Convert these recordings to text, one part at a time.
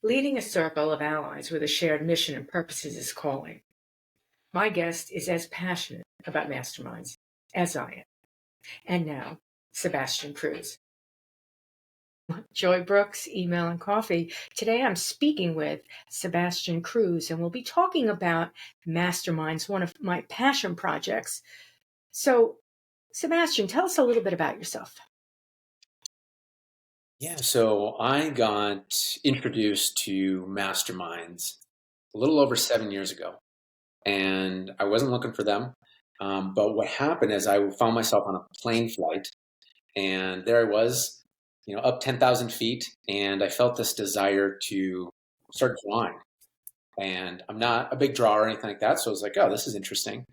Leading a circle of allies with a shared mission and purposes is calling. My guest is as passionate about masterminds as I am. And now, Sebastian Cruze. Joy Brooks, Email and Coffee. Today I'm speaking with Sebastian Cruze, and we'll be talking about Masterminds, one of my passion projects. So, Sebastian, tell us a little bit about yourself. Yeah, so I got introduced to Masterminds a little over 7 years ago, and I wasn't looking for them. But what happened is I found myself on a plane flight, and there I was, up 10,000 feet, and I felt this desire to start drawing. And I'm not a big drawer or anything like that, so I was like, oh, this is interesting.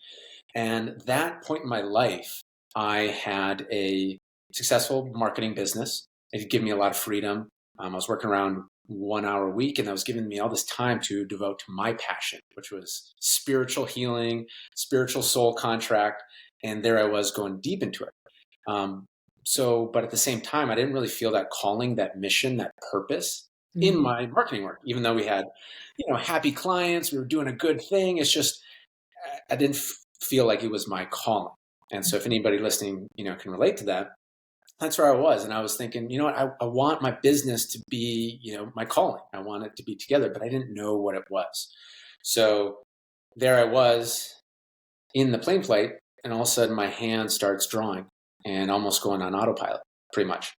And that point in my life, I had a successful marketing business. It gave me a lot of freedom. I was working around 1 hour a week, and that was giving me all this time to devote to my passion, which was spiritual healing, spiritual soul contract. And there I was going deep into it. But at the same time, I didn't really feel that calling, that mission, that purpose in my marketing work, even though we had, happy clients, we were doing a good thing. It's just, I didn't feel like it was my calling. And so if anybody listening, can relate to that, that's where I was. And I was thinking, you know what, I want my business to be, my calling. I want it to be together, but I didn't know what it was. So there I was in the plane flight, and all of a sudden my hand starts drawing and almost going on autopilot, pretty much.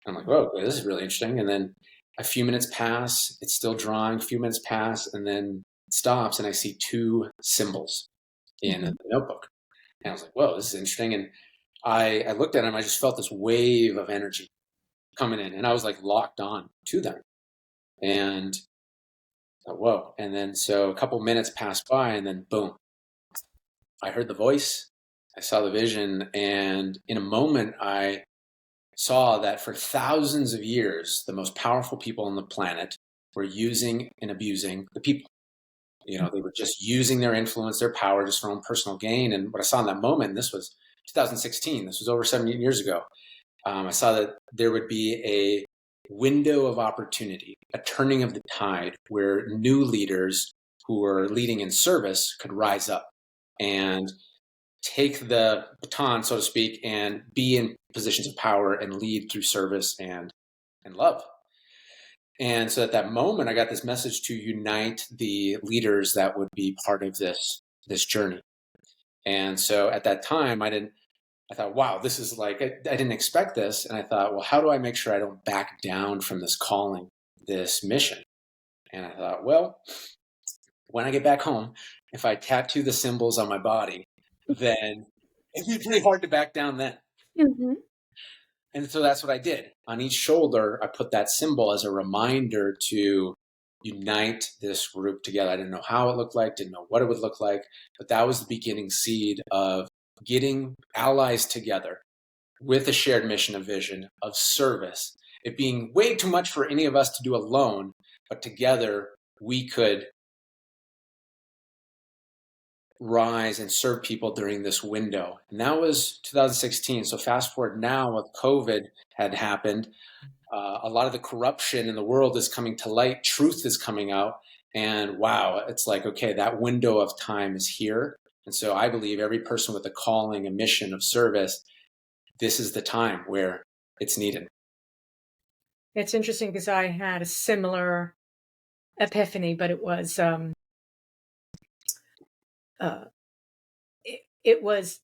I'm like, whoa, this is really interesting. And then a few minutes pass, it's still drawing, a few minutes pass, and then it stops, and I see two symbols in the notebook. And I was like, whoa, this is interesting. And I looked at them, I just felt this wave of energy coming in, and I was like locked on to them. And I thought, whoa. And then so a couple minutes passed by, and then boom, I heard the voice, I saw the vision, and in a moment I saw that for thousands of years, the most powerful people on the planet were using and abusing the people. They were just using their influence, their power, just for their own personal gain. And what I saw in that moment, and this was 2016, this was over 7 years ago, I saw that there would be a window of opportunity, a turning of the tide, where new leaders who were leading in service could rise up and take the baton, so to speak, and be in positions of power and lead through service and love. And so at that moment, I got this message to unite the leaders that would be part of this journey. And so at that time, I thought, wow, this is like, I didn't expect this. And I thought, well, how do I make sure I don't back down from this calling, this mission? And I thought, well, when I get back home, if I tattoo the symbols on my body, then it'd be pretty hard to back down then. Mm-hmm. And so that's what I did. On each shoulder, I put that symbol as a reminder to unite this group together. I didn't know how it looked like, didn't know what it would look like, but that was the beginning seed of getting allies together with a shared mission of vision, of service. It being way too much for any of us to do alone, but together we could rise and serve people during this window. And that was 2016. So fast forward now, with COVID had happened, a lot of the corruption in the world is coming to light. Truth is coming out. And wow, it's like, okay, that window of time is here. And so I believe every person with a calling, a mission of service, this is the time where it's needed. It's interesting because I had a similar epiphany, but it was it was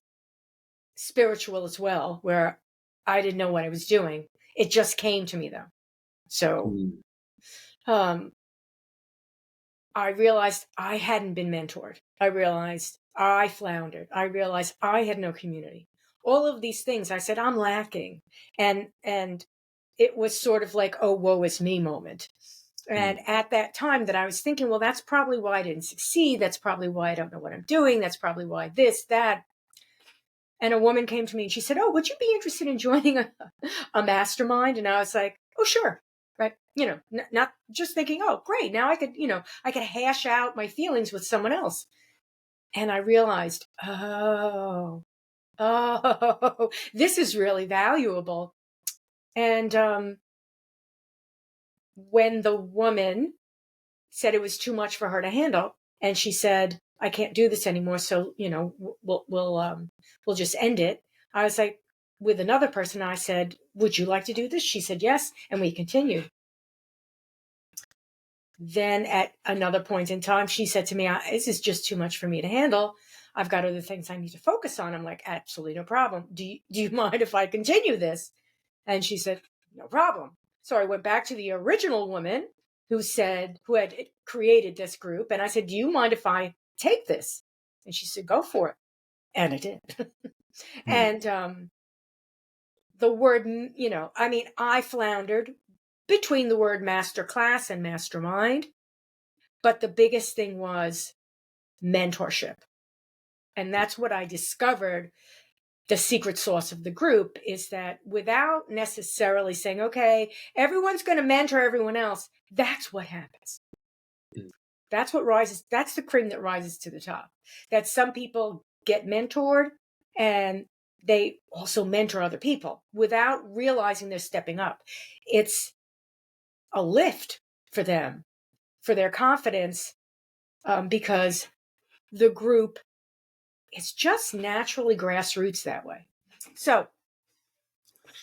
spiritual as well, where I didn't know what I was doing. It just came to me though. So I realized I hadn't been mentored. I realized I floundered. I realized I had no community. All of these things, I said, I'm lacking. And it was sort of like, oh, woe is me moment. And at that time that I was thinking, well, that's probably why I didn't succeed. That's probably why I don't know what I'm doing. That's probably why this, that. And a woman came to me and she said, oh, would you be interested in joining a mastermind? And I was like, oh, sure. Right. Not just thinking, oh, great. Now I could hash out my feelings with someone else. And I realized, oh, this is really valuable. And when the woman said it was too much for her to handle. And she said, I can't do this anymore. So, we'll just end it. I was like, with another person, I said, would you like to do this? She said, yes. And we continued. Then at another point in time, she said to me, this is just too much for me to handle. I've got other things I need to focus on. I'm like, absolutely no problem. Do you mind if I continue this? And she said, no problem. So I went back to the original woman who had created this group. And I said, do you mind if I take this? And she said, go for it. And I did. And the word, I floundered between the word masterclass and mastermind. But the biggest thing was mentorship. And that's what I discovered. The secret sauce of the group is that without necessarily saying, okay, everyone's going to mentor everyone else, that's what happens. That's what rises. That's the cream that rises to the top. That some people get mentored and they also mentor other people without realizing they're stepping up. It's a lift for them, for their confidence, because the group is just naturally grassroots that way. So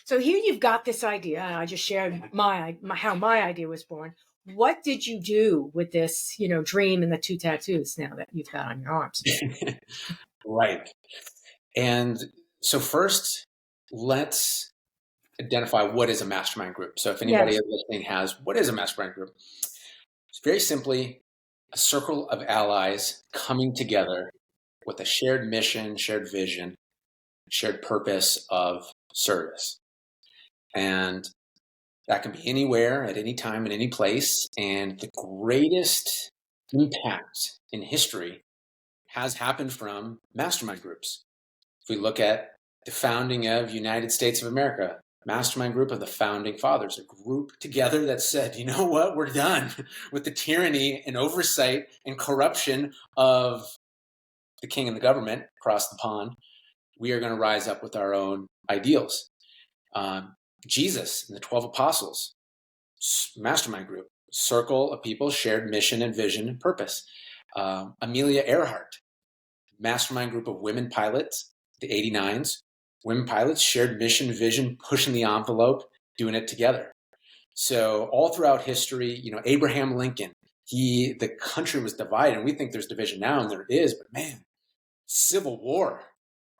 here you've got this idea. I just shared how my idea was born. What did you do with this, dream and the 2 tattoos now that you've got on your arms? Right. And so first, let's identify what is a mastermind group. So if anybody listening has, what is a mastermind group? It's very simply a circle of allies coming together with a shared mission, shared vision, shared purpose of service. And that can be anywhere, at any time, in any place. And the greatest impact in history has happened from mastermind groups. If we look at the founding of United States of America, mastermind group of the founding fathers, a group together that said, you know what, we're done with the tyranny and oversight and corruption of the king and the government across the pond. We are going to rise up with our own ideals. Jesus and the 12 apostles, mastermind group, circle of people, shared mission and vision and purpose. Amelia Earhart, mastermind group of women pilots, the 89s, women pilots, shared mission, vision, pushing the envelope, doing it together. So all throughout history, Abraham Lincoln, the country was divided, and we think there's division now, and there is, but man, Civil War,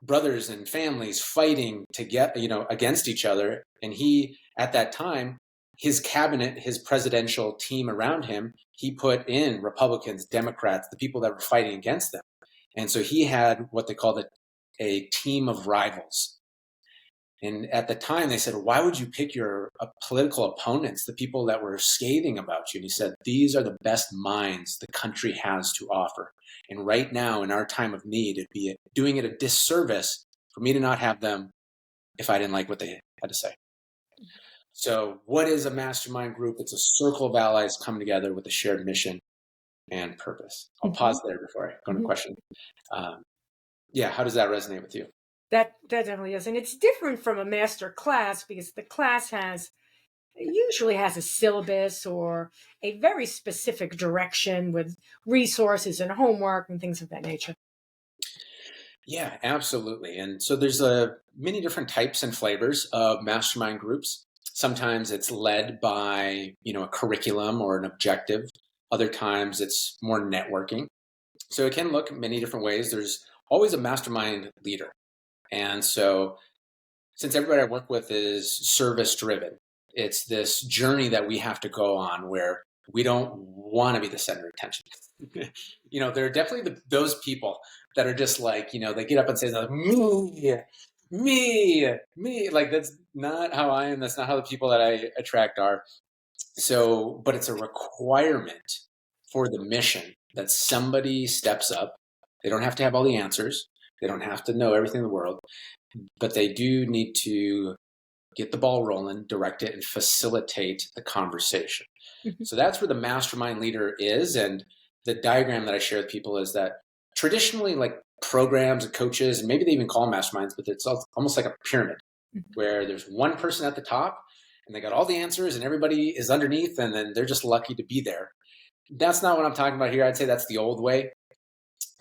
brothers and families fighting to get, against each other. And he, at that time, his cabinet, his presidential team around him, he put in Republicans, Democrats, the people that were fighting against them. And so he had what they called a team of rivals. And at the time they said, why would you pick your political opponents, the people that were scathing about you? And he said, these are the best minds the country has to offer. And right now, in our time of need, it'd be doing it a disservice for me to not have them if I didn't like what they had to say. So what is a mastermind group? It's a circle of allies come together with a shared mission and purpose. I'll pause there before I go into question. How does that resonate with you? That definitely is. And it's different from a master class because the class usually has a syllabus or a very specific direction with resources and homework and things of that nature. Yeah, absolutely. And so there's many different types and flavors of mastermind groups. Sometimes it's led by, a curriculum or an objective. Other times it's more networking. So it can look many different ways. There's always a mastermind leader. And so since everybody I work with is service driven, it's this journey that we have to go on where we don't want to be the center of attention. There are definitely those people that are just like, they get up and say, me. Like, that's not how I am. That's not how the people that I attract are. So, but it's a requirement for the mission that somebody steps up. They don't have to have all the answers. They don't have to know everything in the world, but they do need to get the ball rolling, direct it, and facilitate the conversation. So that's where the mastermind leader is. And the diagram that I share with people is that traditionally, like programs and coaches, and maybe they even call them masterminds, but it's almost like a pyramid where there's one person at the top and they got all the answers and everybody is underneath, and then they're just lucky to be there. That's not what I'm talking about here. I'd say that's the old way.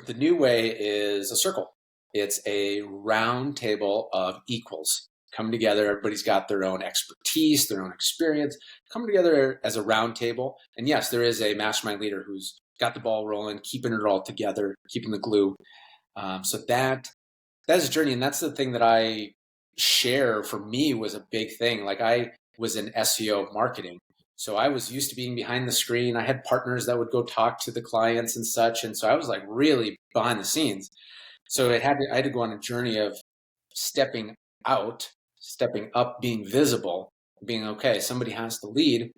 The new way is a circle. It's a round table of equals coming together. Everybody's got their own expertise, their own experience, coming together as a round table. And yes, there is a mastermind leader who's got the ball rolling, keeping it all together, keeping the glue. So that's a journey, and that's the thing that I share. For me, was a big thing. Like, I was in SEO marketing, so I was used to being behind the screen. I had partners that would go talk to the clients and such, and so I was like really behind the scenes. So I had to go on a journey of stepping out, stepping up, being visible, being okay. Somebody has to lead.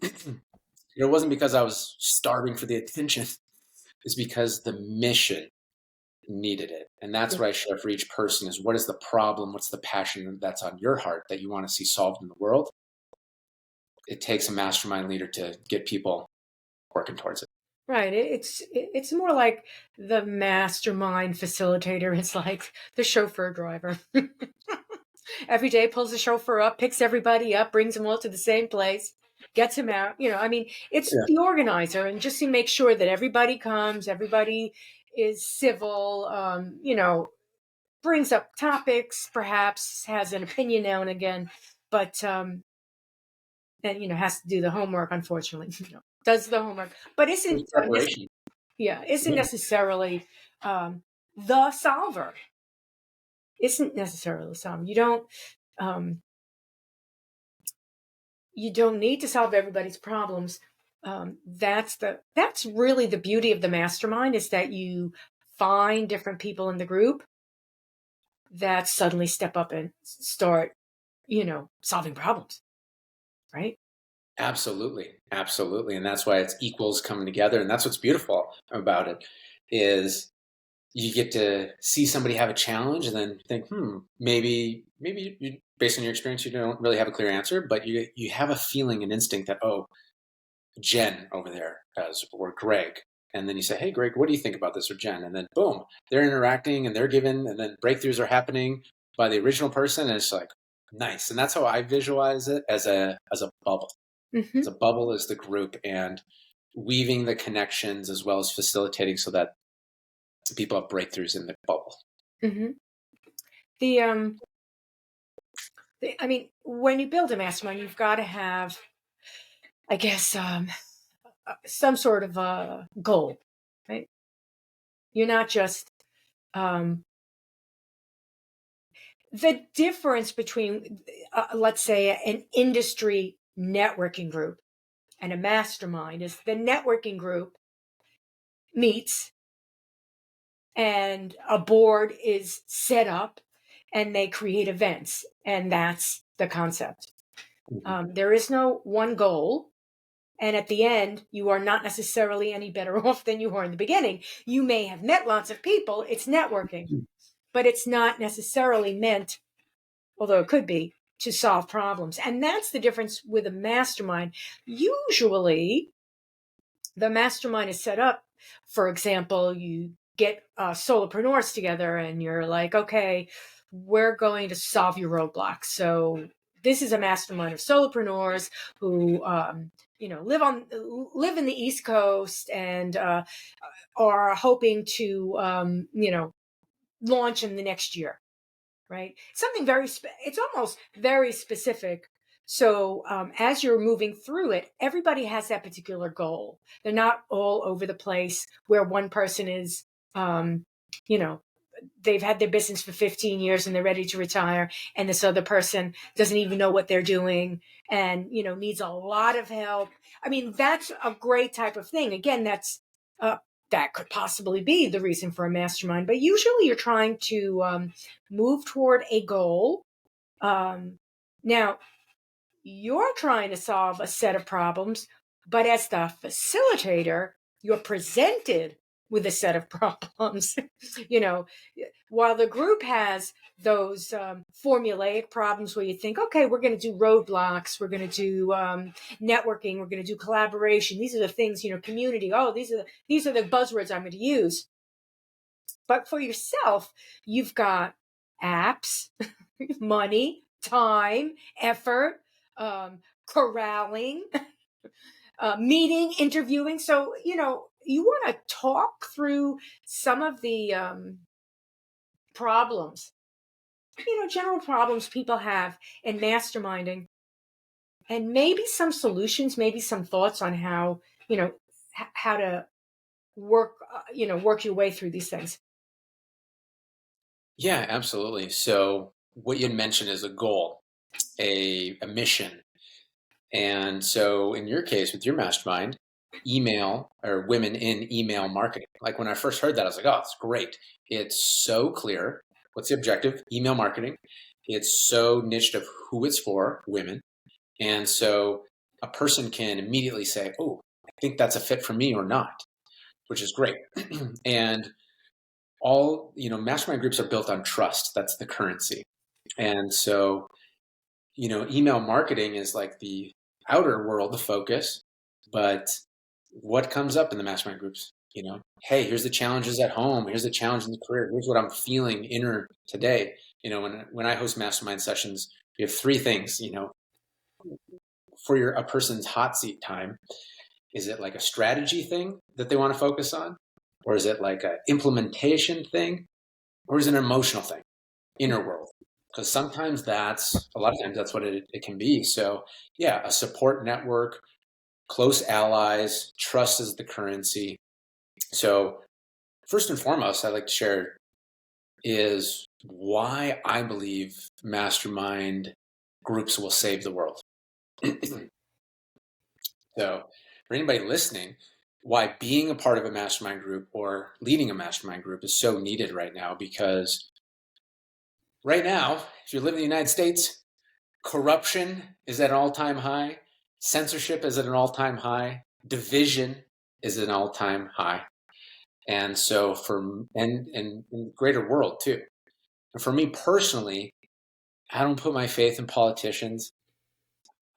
It wasn't because I was starving for the attention. It's because the mission needed it. And that's what I share for each person is, what is the problem? What's the passion that's on your heart that you want to see solved in the world? It takes a mastermind leader to get people working towards it. Right. It's more like the mastermind facilitator. It's like the chauffeur driver. Every day pulls the chauffeur up, picks everybody up, brings them all to the same place, gets them out. I mean, it's Yeah. the organizer, and just to make sure that everybody comes, everybody is civil, brings up topics, perhaps has an opinion now and again, but and has to do the homework, unfortunately. Does the homework, but isn't Preparation. isn't Yeah. necessarily the solver. Isn't necessarily the solver. Um, you don't need to solve everybody's problems. That's really the beauty of the mastermind, is that you find different people in the group that suddenly step up and start, solving problems, right? Absolutely. Absolutely. And that's why it's equals coming together. And that's what's beautiful about it is you get to see somebody have a challenge and then think, maybe you, based on your experience, you don't really have a clear answer, but you have a feeling, an instinct that, oh, Jen over there does, or Greg. And then you say, hey, Greg, what do you think about this? Or Jen. And then boom, they're interacting and they're given, and then breakthroughs are happening by the original person. And it's like, nice. And that's how I visualize it, as a bubble. Mm-hmm. As a bubble is the group, and weaving the connections as well as facilitating so that people have breakthroughs in the bubble. Mm-hmm. I mean, when you build a mastermind, you've got to have, I guess, some sort of a goal, right? You're not just the difference between, let's say, an industry networking group and a mastermind is the networking group meets and a board is set up and they create events, and that's the concept. There is no one goal. And at the end, you are not necessarily any better off than you were in the beginning. You may have met lots of people. It's networking, but it's not necessarily meant, although it could be, to solve problems. And that's the difference with a mastermind. Usually, the mastermind is set up, for example, you get solopreneurs together and you're like, okay, we're going to solve your roadblocks. So this is a mastermind of solopreneurs who live in the East Coast and are hoping to launch in the next year, right? Something it's almost very specific. So as you're moving through it, everybody has that particular goal. They're not all over the place where one person is, you know, they've had their business for 15 years and they're ready to retire, and this other person doesn't even know what they're doing and needs a lot of help. I mean, that's a great type of thing. Again, that could possibly be the reason for a mastermind, but usually you're trying to move toward a goal. Now you're trying to solve a set of problems, but as the facilitator, you're presented with a set of problems. While the group has those formulaic problems where you think, okay, we're going to do roadblocks, we're going to do networking, we're going to do collaboration. These are the things, community. Oh, these are the buzzwords I'm going to use. But for yourself, you've got apps, money, time, effort, corralling, meeting, interviewing. So, you want to talk through some of the problems, general problems people have in masterminding, and maybe some solutions, maybe some thoughts on how, how to work, work your way through these things. Yeah, absolutely. So what you mentioned is a goal, a mission. And so in your case with your mastermind, email or women in email marketing. Like when I first heard that, I was like, oh, it's great. It's so clear. What's the objective? Email marketing. It's so niched of who it's for, women. And so a person can immediately say, oh, I think that's a fit for me or not, which is great. And all, mastermind groups are built on trust. That's the currency. And so, email marketing is like the outer world, the focus, but what comes up in the mastermind groups? Hey, here's the challenges at home. Here's the challenge in the career. Here's what I'm feeling inner today. When I host mastermind sessions, we have three things, for a person's hot seat time. Is it like a strategy thing that they want to focus on? Or is it like an implementation thing? Or is it an emotional thing, inner world? Because a lot of times that's what it can be. So yeah, a support network, close allies, trust is the currency. So first and foremost, I'd like to share is why I believe mastermind groups will save the world. So for anybody listening, why being a part of a mastermind group or leading a mastermind group is so needed right now, because right now, if you live in the United States, corruption is at an all-time high, censorship is at an all-time high, division is at an all-time high. And so and in the greater world too. And for me personally, I don't put my faith in politicians.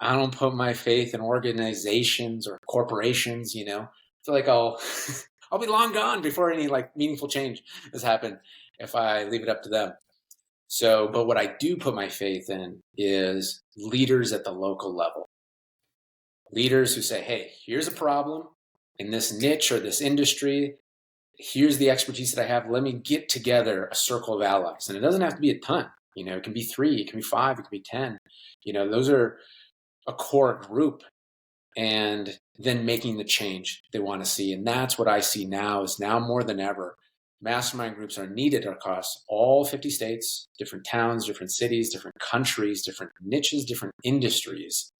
I don't put my faith in organizations or corporations, I feel like I'll be long gone before any like meaningful change has happened if I leave it up to them. So, but what I do put my faith in is leaders at the local level. Leaders who say, hey, here's a problem in this niche or this industry. Here's the expertise that I have. Let me get together a circle of allies. And it doesn't have to be a ton. It can be 3, it can be 5, it can be 10. Those are a core group, and then making the change they want to see. And that's what I see now is now more than ever. Mastermind groups are needed across all 50 states, different towns, different cities, different countries, different niches, different industries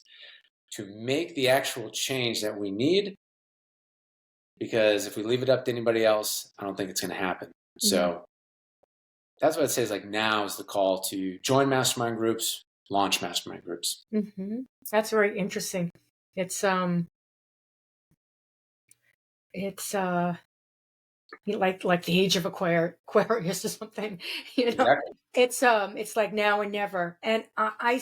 to make the actual change that we need. Because if we leave it up to anybody else, I don't think it's going to happen. Mm-hmm. So that's what it says. Like now is the call to join mastermind groups, launch mastermind groups. Mm-hmm. That's very interesting. It's like the age of Aquarius or something, Exactly. It's like now and never. And I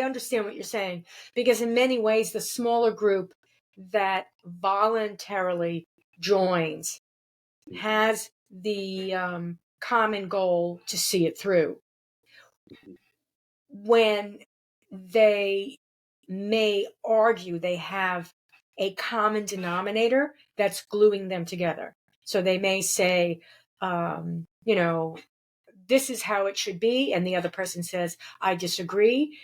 understand what you're saying, because in many ways, the smaller group that voluntarily joins has the common goal to see it through. When they may argue, they have a common denominator that's gluing them together. So they may say, this is how it should be. And the other person says, I disagree.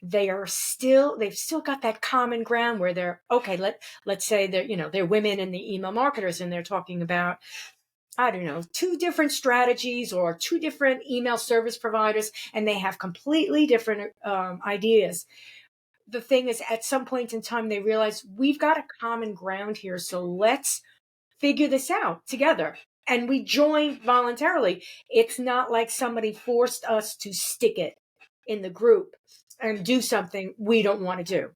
They've still got that common ground where they're okay. Let's say they're women and the email marketers, and they're talking about, I don't know, 2 different strategies or 2 different email service providers, and they have completely different ideas. The thing is, at some point in time, they realize we've got a common ground here, so let's figure this out together. And we join voluntarily. It's not like somebody forced us to stick it in the group and do something we don't want to do.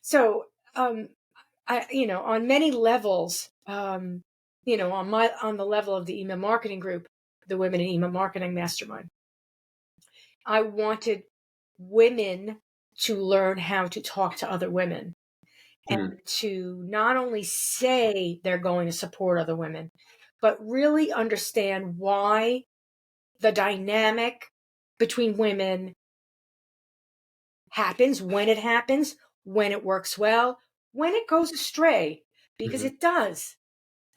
So, on many levels, on the level of the email marketing group, the Women in Email Marketing Mastermind, I wanted women to learn how to talk to other women and to not only say they're going to support other women, but really understand why the dynamic between women happens, when it happens, when it works well, when it goes astray, because Mhm. it does.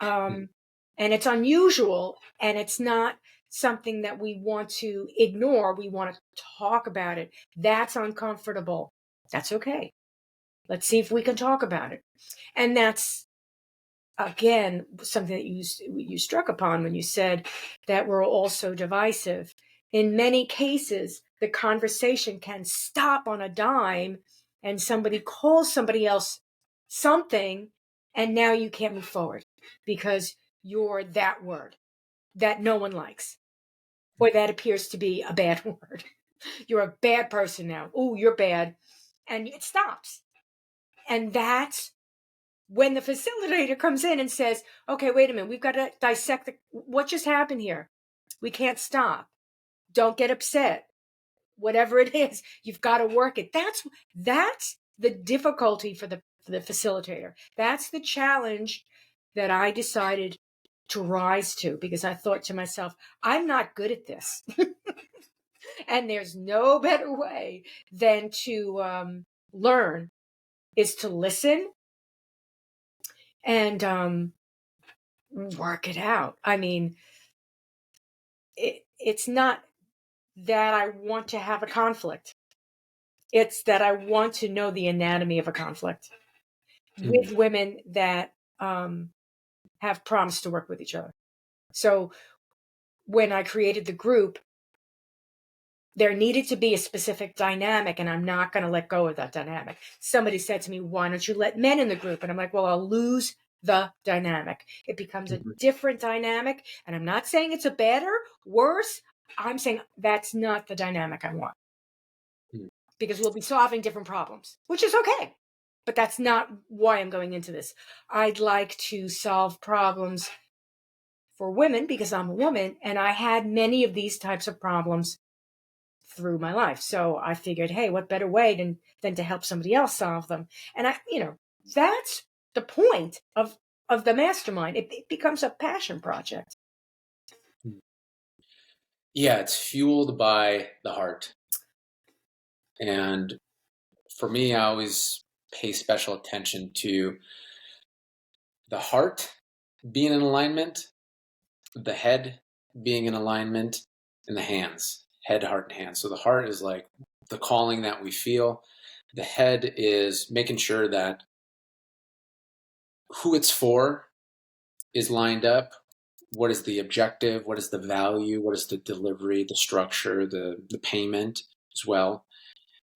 Mhm. And it's unusual, and it's not something that we want to ignore. We want to talk about it. That's uncomfortable. That's okay. Let's see if we can talk about it. And that's, again, something that you struck upon when you said that we're all so divisive. In many cases, the conversation can stop on a dime, and somebody calls somebody else something, and now you can't move forward because you're that word that no one likes, or that appears to be a bad word. You're a bad person now. Oh, you're bad. And it stops. And that's when the facilitator comes in and says, okay, wait a minute, we've got to dissect what just happened here. We can't stop. Don't get upset. Whatever it is, you've got to work it. That's the difficulty for the facilitator. That's the challenge that I decided to rise to, because I thought to myself, I'm not good at this. And there's no better way than to learn, is to listen and work it out. I mean, it's not that I want to have a conflict. It's that I want to know the anatomy of a conflict Mhm. with women that have promised to work with each other. So when I created the group, there needed to be a specific dynamic, and I'm not going to let go of that dynamic. Somebody said to me, why don't you let men in the group? And I'm like, well, I'll lose the dynamic. It becomes a Mhm. different dynamic. And I'm not saying it's a better, worse. I'm saying that's not the dynamic I want, Mhm. because we'll be solving different problems, which is okay. But that's not why I'm going into this. I'd like to solve problems for women because I'm a woman, and I had many of these types of problems through my life. So I figured, hey, what better way than to help somebody else solve them? And that's the point of the mastermind. It becomes a passion project. Mhm. Yeah, it's fueled by the heart. And for me, I always pay special attention to the heart being in alignment, the head being in alignment, and the hands, head, heart, and hands. So the heart is like the calling that we feel. The head is making sure that who it's for is lined up. What is the objective? What is the value? What is the delivery, the structure, the payment as well?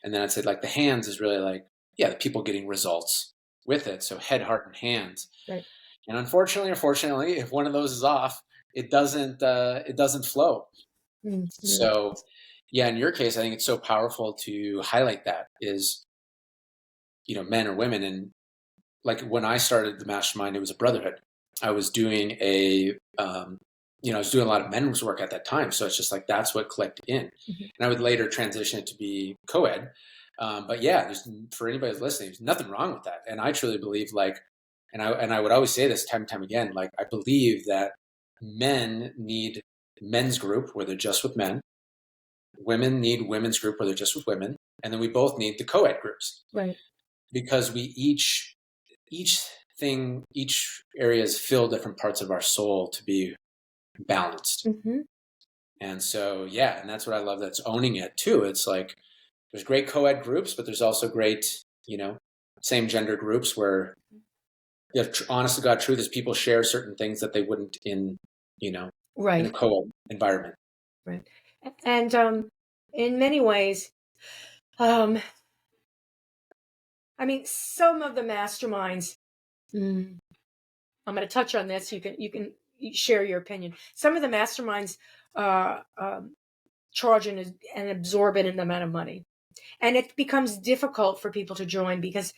And then I'd say like the hands is really like, yeah, the people getting results with it. So head, heart, and hands. Right. And unfortunately or fortunately, if one of those is off, it doesn't flow. Mm-hmm. So yeah, in your case, I think it's so powerful to highlight that is, men or women. And like when I started the mastermind, it was a brotherhood. I was doing I was doing a lot of men's work at that time. So it's just like, that's what clicked in. Mm-hmm. And I would later transition it to be co-ed. But yeah, for anybody who's listening, there's nothing wrong with that. And I truly believe and I would always say this time and time again, like I believe that men need men's group where they're just with men. Women need women's group where they're just with women. And then we both need the co-ed groups Right. because we each areas fill different parts of our soul to be balanced. Mm-hmm. And so, yeah, and that's what I love. That's owning it too. It's like there's great co-ed groups, but there's also great, same gender groups where you have honest to God truth is people share certain things that they wouldn't in a Right. co-ed environment. Right. And in many ways, um, I mean, some of the masterminds. Mm, I'm going to touch on this. You can share your opinion. Some of the masterminds uh, um, charge an absorbent amount of money, and it becomes difficult for people to join because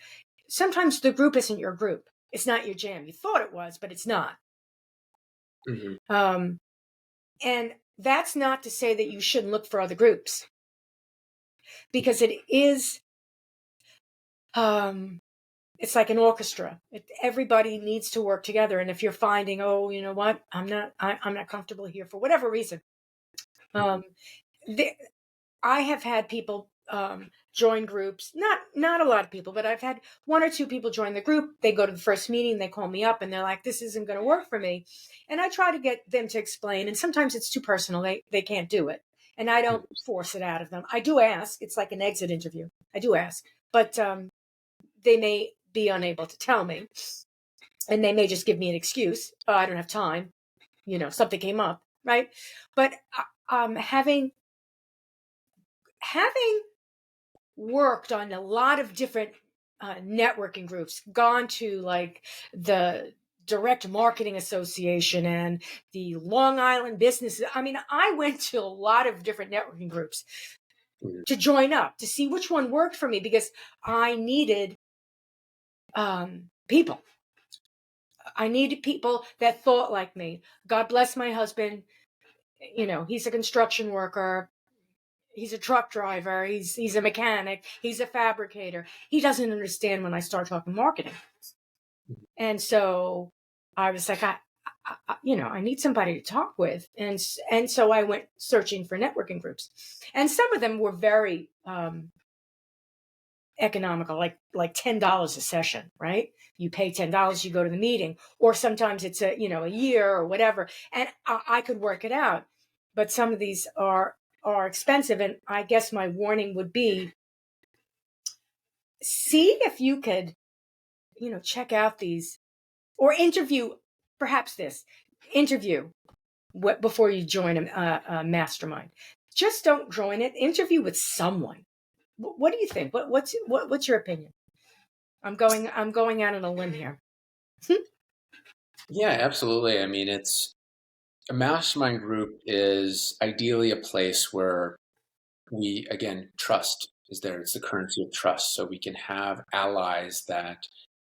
sometimes the group isn't your group. It's not your jam. You thought it was, but it's not. Mm-hmm. Um, and that's not to say that you shouldn't look for other groups, because it is. It's like an orchestra. Everybody needs to work together. And if you're finding, oh, you know what, I'm not comfortable here for whatever reason. Mm-hmm. Um, I have had people join groups. Not a lot of people, but I've had 1 or 2 people join the group. They go to the first meeting, they call me up, and they're like, "This isn't going to work for me." And I try to get them to explain. And sometimes it's too personal; they can't do it, and I don't force it out of them. I do ask. It's like an exit interview. I do ask, but they may be unable to tell me, and they may just give me an excuse. Oh, I don't have time. Something came up, right? But having worked on a lot of different networking groups, gone to like the Direct Marketing Association and the Long Island Business. I mean, I went to a lot of different networking groups to join up to see which one worked for me, because I needed people. I needed people that thought like me. God bless my husband. He's a construction worker. He's a truck driver. He's a mechanic. He's a fabricator. He doesn't understand when I start talking marketing. And so I was like, I need somebody to talk with. And so I went searching for networking groups, and some of them were very economical, like $10 a session, right? You pay $10, you go to the meeting, or sometimes it's a year or whatever. And I could work it out, but some of these are expensive. And I guess my warning would be, see if you could, check out these, or interview before you join a mastermind. Just don't join it. Interview with someone. What do you think? What's your opinion? I'm going out on a limb here. Yeah, absolutely. I mean, a mastermind group is ideally a place where we, again, trust is there. It's the currency of trust. So we can have allies that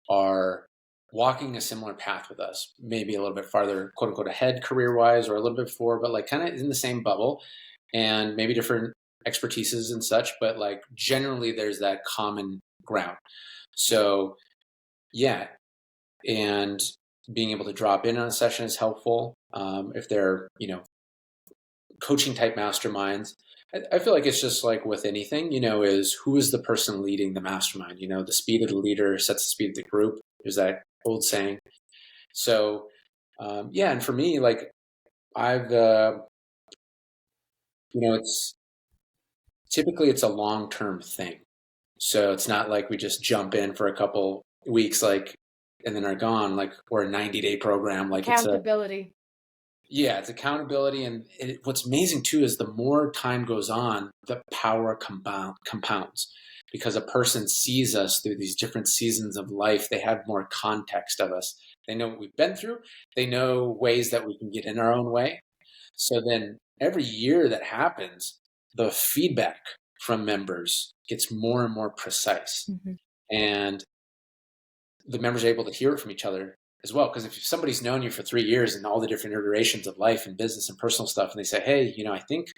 are walking a similar path with us, maybe a little bit farther, quote unquote, ahead career wise, or a little bit forward, but like kind of in the same bubble, and maybe different expertises and such. But like generally, there's that common ground. So yeah, and being able to drop in on a session is helpful. If they're, coaching type masterminds, I feel like it's just like with anything, is who is the person leading the mastermind? The speed of the leader sets the speed of the group. There's that old saying. So, yeah. And for me, like I've, it's a long-term thing. So it's not like we just jump in for a couple weeks, like, and then are gone, like, or a 90-day program. Like Accountability. It's accountability. And what's amazing too is the more time goes on, the power compounds, because a person sees us through these different seasons of life. They have more context of us. They know what we've been through. They know ways that we can get in our own way. So then every year that happens, the feedback from members gets more and more precise. Mm-hmm. And the members are able to hear it from each other as well. Because if somebody's known you for 3 years and all the different iterations of life and business and personal stuff, and they say, "Hey, I think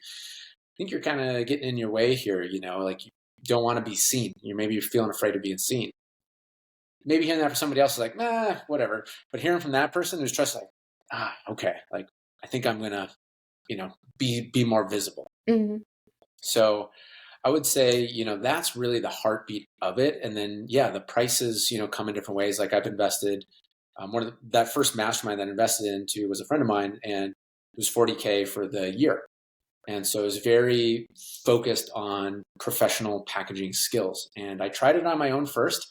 you're kind of getting in your way here, like you don't want to be seen. Maybe you're feeling afraid of being seen." Maybe hearing that from somebody else is like, "Nah, whatever." But hearing from that person who's just like, okay, like I think I'm gonna, be more visible. Mm-hmm. So I would say, that's really the heartbeat of it. And then, yeah, the prices, come in different ways. Like I've invested, that first mastermind that I invested into was a friend of mine, and it was $40K for the year. And so it was very focused on professional packaging skills. And I tried it on my own first,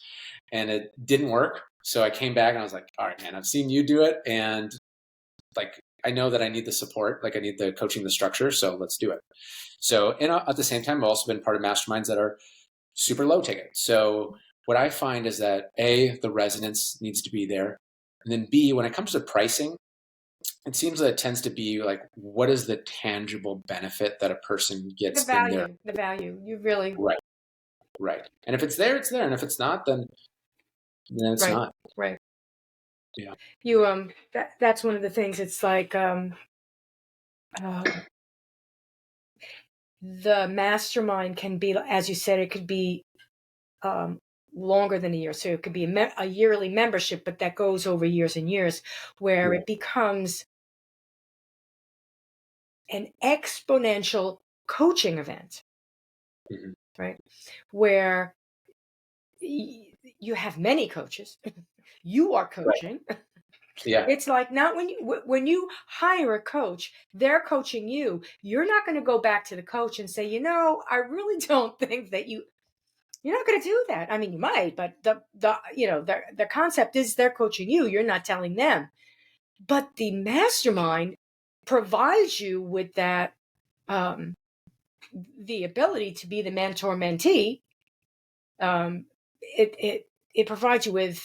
and it didn't work. So I came back and I was like, all right, man, I've seen you do it. And like, I know that I need the support, like I need the coaching, the structure. So let's do it. So, and at the same time, I've also been part of masterminds that are super low ticket. So what I find is that A, the resonance needs to be there. And then B, when it comes to pricing, it seems that it tends to be like, what is the tangible benefit that a person gets in there? The value. You really. Right. And if it's there, it's there. And if it's not, then it's not. Right. Yeah. You, that's one of the things. It's like, the mastermind can be, as you said, it could be longer than a year. So it could be a yearly membership, but that goes over years and years, where it becomes an exponential coaching event. Mm-hmm. right? Where you have many coaches. You are Right. coaching. Yeah. It's like not when you hire a coach, they're coaching you. You're not going to go back to the coach and say, I really don't think that you're not going to do that. I mean, you might, but the concept is they're coaching you. You're not telling them. But the mastermind provides you with that the ability to be the mentor mentee. It provides you with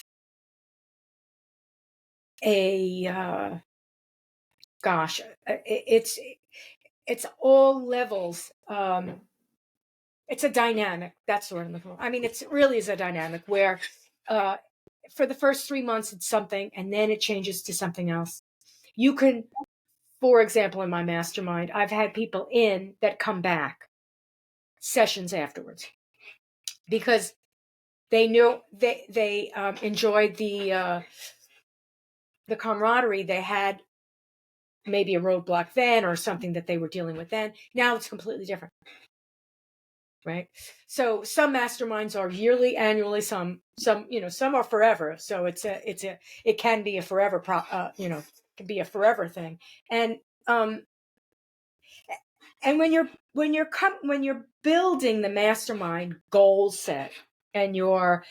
a gosh, it's all levels. It's a dynamic. That's the word I'm looking for. I mean, it really is a dynamic where uh, for the first 3 months it's something, and then it changes to something else. You can, for example, in my mastermind, I've had people in that come back sessions afterwards because they knew they enjoyed the camaraderie they had, maybe a roadblock then or something that they were dealing with then. Now it's completely different, right? So some masterminds are yearly, annually, some some are forever. So it can be a forever can be a forever thing. And um and when you're building the mastermind goal set and you're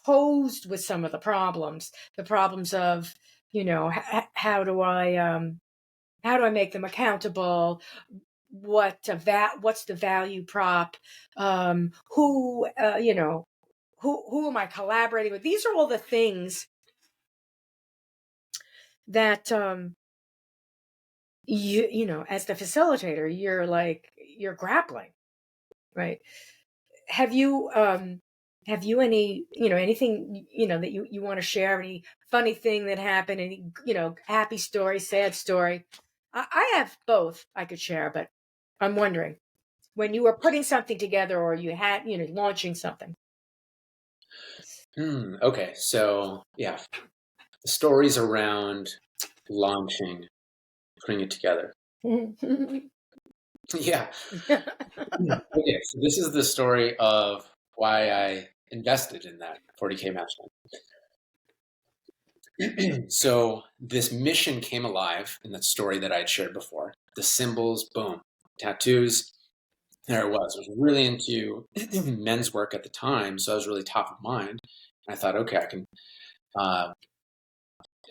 posed with some of the problems of how do I make them accountable, what's the value prop, who am I collaborating with? These are all the things that as the facilitator you're grappling, right? Have you any anything that you want to share, any funny thing that happened, any happy story, sad story? I have both I could share, but I'm wondering when you were putting something together or you had launching something. Okay. So yeah, the stories around launching, putting it together. Yeah. Okay. So this is the story of why I invested in that 40K mastermind. So this mission came alive in that story that I had shared before. The symbols, boom, tattoos. There it was. I was really into men's work at the time, so I was really top of mind. And I thought, okay, I can. Uh,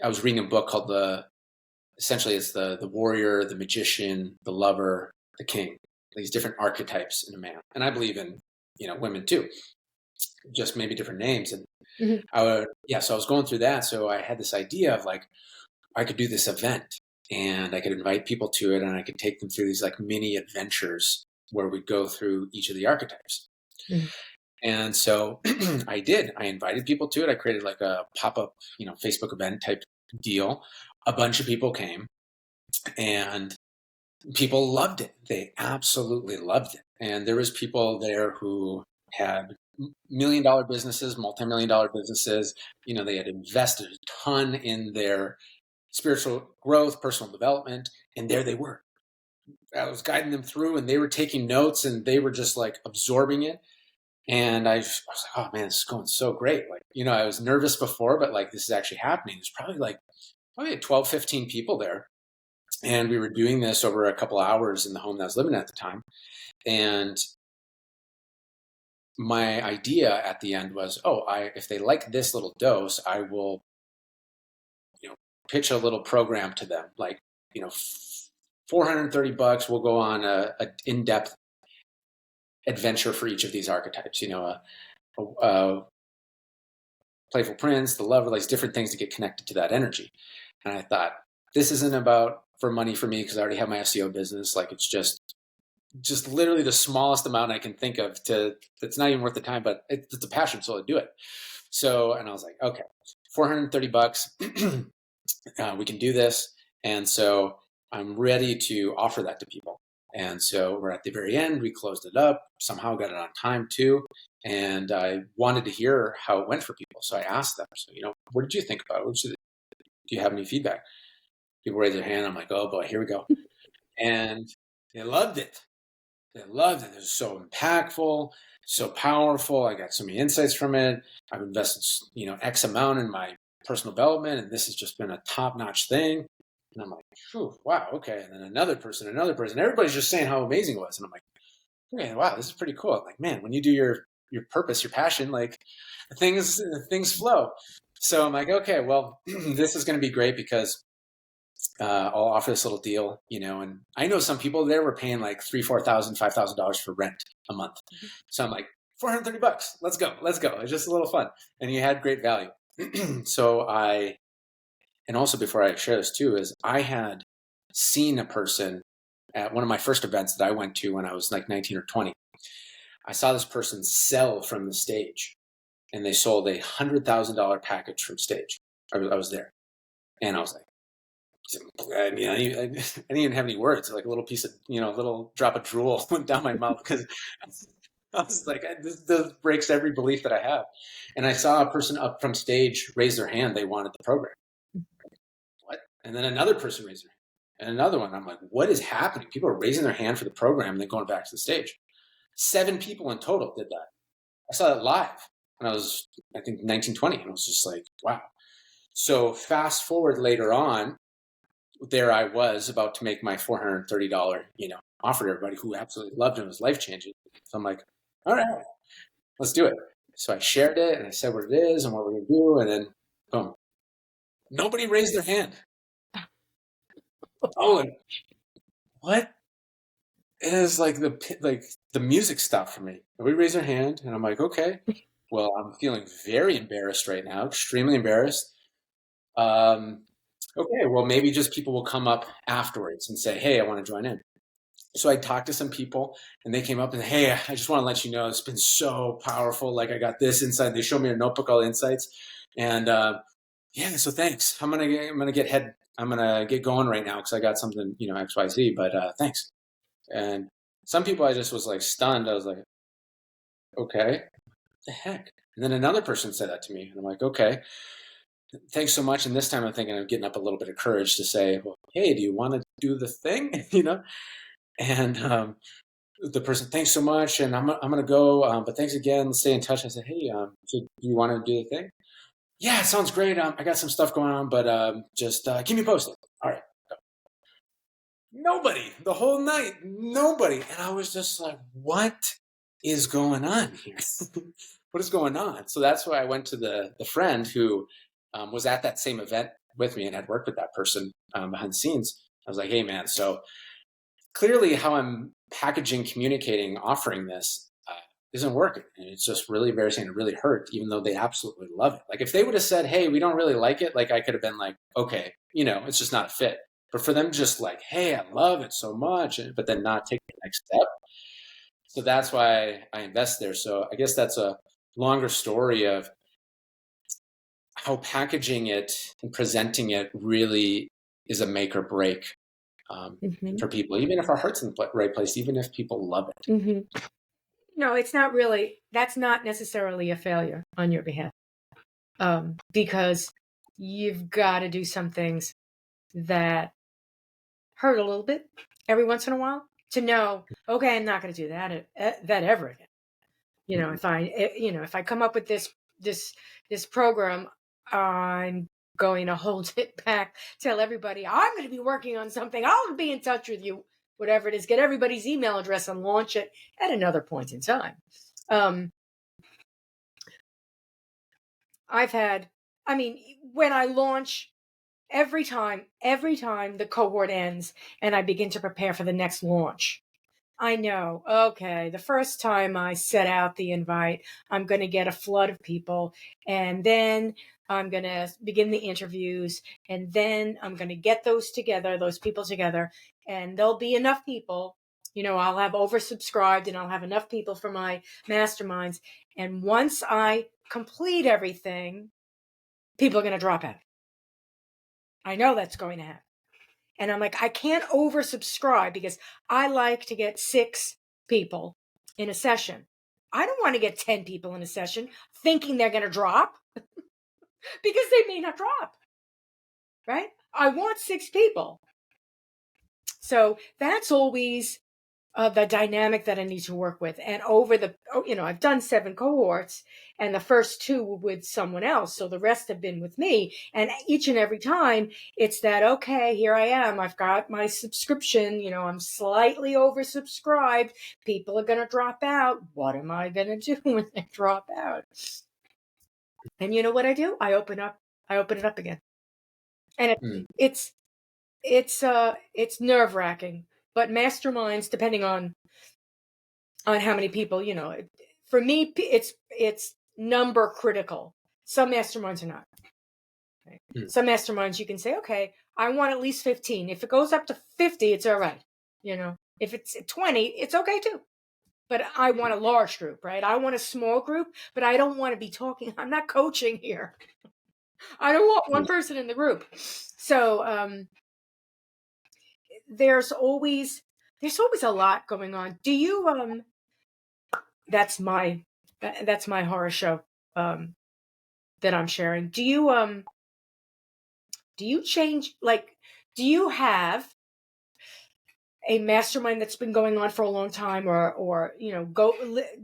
I was reading a book called essentially it's the warrior, the magician, the lover, the king. These different archetypes in a man, and I believe in women too, just maybe different names. And Mhm. so I was going through that. So I had this idea of like I could do this event and I could invite people to it and I could take them through these like mini adventures where we go through each of the archetypes. Mhm. And so I did. I invited people to it. I created like a pop-up, Facebook event type deal. A bunch of people came and people loved it. They absolutely loved it. And there was people there who had $1 million businesses, multi-million-dollar businesses. They had invested a ton in their spiritual growth, personal development, and there they were. I was guiding them through and they were taking notes and they were just like absorbing it. And I was like, oh man, this is going so great. Like, I was nervous before, but like this is actually happening. There's probably 12, 15 people there. And we were doing this over a couple hours in the home that I was living at the time. And my idea at the end was, if they like this little dose, I will, pitch a little program to them. Like, 430 bucks, we'll go on a in-depth adventure for each of these archetypes, a playful prince, the lover, like different things to get connected to that energy. And I thought, this isn't about for money for me because I already have my SEO business. Like it's just literally the smallest amount I can think of it's not even worth the time, but it's a passion, so I'll do it. So, and I was like, okay, 430 bucks, we can do this. And so I'm ready to offer that to people. And so we're at the very end, we closed it up, somehow got it on time too. And I wanted to hear how it went for people. So I asked them, so, what did you think about it? Do you have any feedback? People raise their hand. I'm like, oh boy, here we go. And they loved it. They loved it. It was so impactful, so powerful. I got so many insights from it. I've invested, X amount in my personal development, and this has just been a top-notch thing. And I'm like, phew, wow, okay. And then another person, everybody's just saying how amazing it was. And I'm like, okay, wow, this is pretty cool. I'm like, man, when you do your purpose, your passion, like things flow. So I'm like, okay, well, this is going to be great because I'll offer this little deal, and I know some people there were paying like $3,000, $4,000, $5,000 for rent a month. So I'm like, $430, let's go. It's just a little fun. And you had great value. And also before I share this too, is I had seen a person at one of my first events that I went to when I was like 19 or 20. I saw this person sell from the stage, and they sold $100,000 package from stage. I was there, and I was like, I mean, I didn't even have any words. Like a little piece of, little drop of drool went down my mouth because I was like, this breaks every belief that I have. And I saw a person up from stage raise their hand. They wanted the program. What? And then another person raised their hand, and another one. I'm like, what is happening? People are raising their hand for the program and then going back to the stage. 7 people in total did that. I saw that live when I was, I think, 19, 20. And I was just like, wow. So fast forward later on, there I was about to make my $430, offer to everybody who absolutely loved it and was life-changing. So I'm like, all right, let's do it. So I shared it and I said what it is and what we're going to do. And then, boom, nobody raised their hand. Oh, and what? It is like the music stopped for me. Nobody raised their hand. And I'm like, okay, well, I'm feeling very embarrassed right now, extremely embarrassed. Okay, well, maybe just people will come up afterwards and say, hey, I want to join in. So I talked to some people and they came up and, hey, I just want to let you know, it's been so powerful. Like I got this insight. They showed me a notebook, all the insights. And yeah, so thanks. I'm going to get going right now because I got something, XYZ, but thanks. And some people I just was like stunned. I was like, okay, what the heck? And then another person said that to me. And I'm like, okay, thanks so much. And this time I'm thinking of getting up a little bit of courage to say, well, hey, do you want to do the thing? And the person, thanks so much. And I'm going to go, but thanks again. Let's stay in touch. I said, hey, so do you want to do the thing? Yeah, it sounds great. I got some stuff going on, but just keep me posted. All right. Go. Nobody, the whole night, nobody. And I was just like, what is going on here? What is going on? So that's why I went to the friend who was at that same event with me and had worked with that person behind the scenes. I was like, hey, man, so clearly how I'm packaging, communicating, offering this isn't working. And it's just really embarrassing. It really hurt, even though they absolutely love it. Like if they would have said, hey, we don't really like it, like I could have been like, okay, it's just not a fit. But for them just like, hey, I love it so much, but then not take the next step. So that's why I invest there. So I guess that's a longer story of how packaging it and presenting it really is a make or break for people, even if our heart's in the right place, even if people love it. Mm-hmm. No, it's not really, that's not necessarily a failure on your behalf. Because you've got to do some things that hurt a little bit every once in a while to know, okay, I'm not going to do that ever again. If I come up with this program, I'm going to hold it back, tell everybody I'm going to be working on something. I'll be in touch with you, whatever it is, get everybody's email address and launch it at another point in time. When I launch, every time the cohort ends and I begin to prepare for the next launch, I know, okay, the first time I set out the invite, I'm going to get a flood of people, and then I'm going to begin the interviews, and then I'm going to get those people together, and there'll be enough people, I'll have oversubscribed and I'll have enough people for my masterminds. And once I complete everything, people are going to drop out. I know that's going to happen. And I'm like, I can't oversubscribe because I like to get 6 people in a session. I don't want to get 10 people in a session thinking they're going to drop because they may not drop, right? I want 6 people. So that's always the dynamic that I need to work with. And over I've done 7 cohorts, and the first 2 were with someone else. So the rest have been with me. And each and every time it's that, okay, here I am. I've got my subscription, I'm slightly oversubscribed. People are going to drop out. What am I going to do when they drop out? And you know what I do? I open it up again. And it's nerve-wracking. But masterminds, depending on how many people, for me, it's number critical. Some masterminds are not. Okay? Some masterminds you can say, okay, I want at least 15. If it goes up to 50, it's all right. If it's 20, it's okay too. But I want a large group, right? I want a small group, but I don't want to be talking. I'm not coaching here. I don't want one person in the group. So there's always a lot going on. Do you that's my horror show that I'm sharing. Do you change, like, do you have a mastermind that's been going on for a long time, or go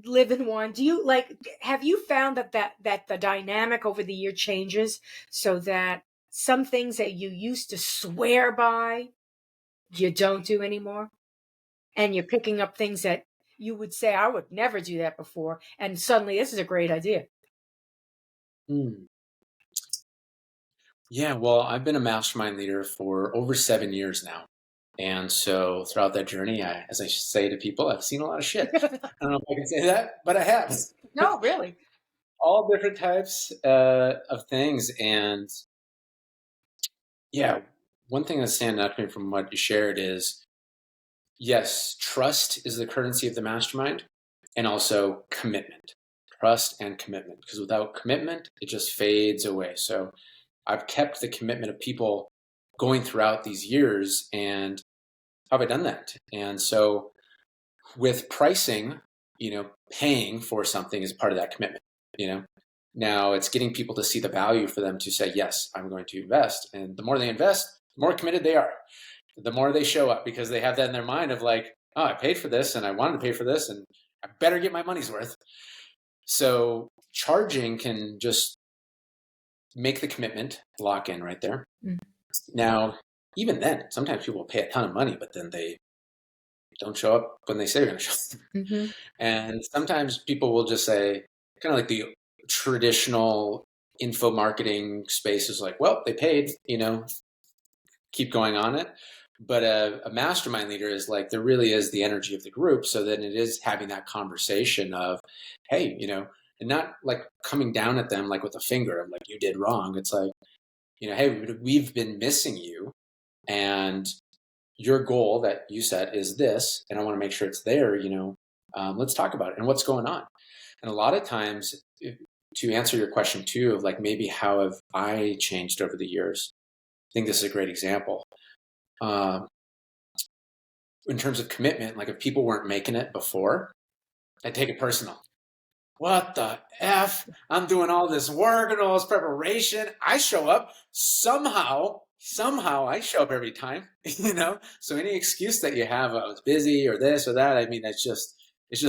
live in one? Do you have you found that the dynamic over the year changes, so that some things that you used to swear by you don't do anymore, and you're picking up things that you would say, I would never do that before, and suddenly this is a great idea? Yeah, well, I've been a mastermind leader for over 7 years now. And so throughout that journey, as I say to people, I've seen a lot of shit. I don't know if I can say that, but I have. No, really. All different types of things. And yeah, one thing that's standing out to me from what you shared is, yes, trust is the currency of the mastermind, and also commitment. Trust and commitment. Because without commitment, it just fades away. So I've kept the commitment of people going throughout these years. And how have I done that? And so with pricing, paying for something is part of that commitment. Now it's getting people to see the value for them to say, yes, I'm going to invest. And the more they invest, the more committed they are. The more they show up, because they have that in their mind of like, oh, I paid for this and I wanted to pay for this and I better get my money's worth. So charging can just make the commitment lock in right there. Now, even then, sometimes people pay a ton of money, but then they don't show up when they say they're going to show up. And sometimes people will just say, kind of like the traditional info marketing space is like, well, they paid, keep going on it. But a mastermind leader is like, there really is the energy of the group. So then it is having that conversation of, hey, and not like coming down at them like with a finger of like, you did wrong. It's like, hey, we've been missing you, and your goal that you set is this, and I want to make sure it's there. Let's talk about it and what's going on. And a lot of times, to answer your question too, of like, maybe how have I changed over the years? I think this is a great example. In terms of commitment, like if people weren't making it before, I take it personal. What the F? I'm doing all this work and all this preparation. I show up somehow I show up every time, So any excuse that you have, I was busy or this or that, I mean, it's just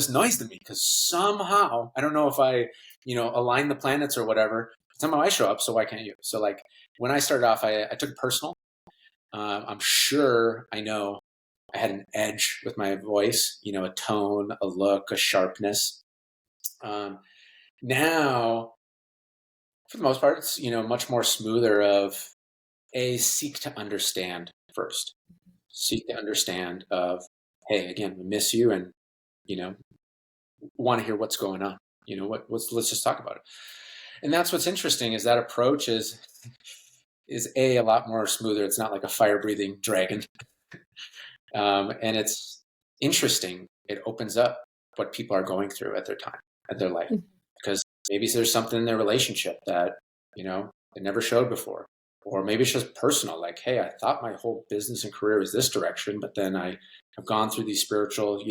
noise to me, because somehow, I don't know if I, align the planets or whatever, somehow I show up, so why can't you? So like when I started off, I took it personal. I'm sure I know I had an edge with my voice, a tone, a look, a sharpness. Now, for the most part, it's, much more smoother of seek to understand first. Seek to understand of, hey, again, we miss you, and, want to hear what's going on. Let's just talk about it. And that's what's interesting, is that approach is a lot more smoother. It's not like a fire-breathing dragon. And it's interesting. It opens up what people are going through at their life, because maybe there's something in their relationship that, they never showed before, or maybe it's just personal. Like, hey, I thought my whole business and career was this direction, but then I have gone through these spiritual,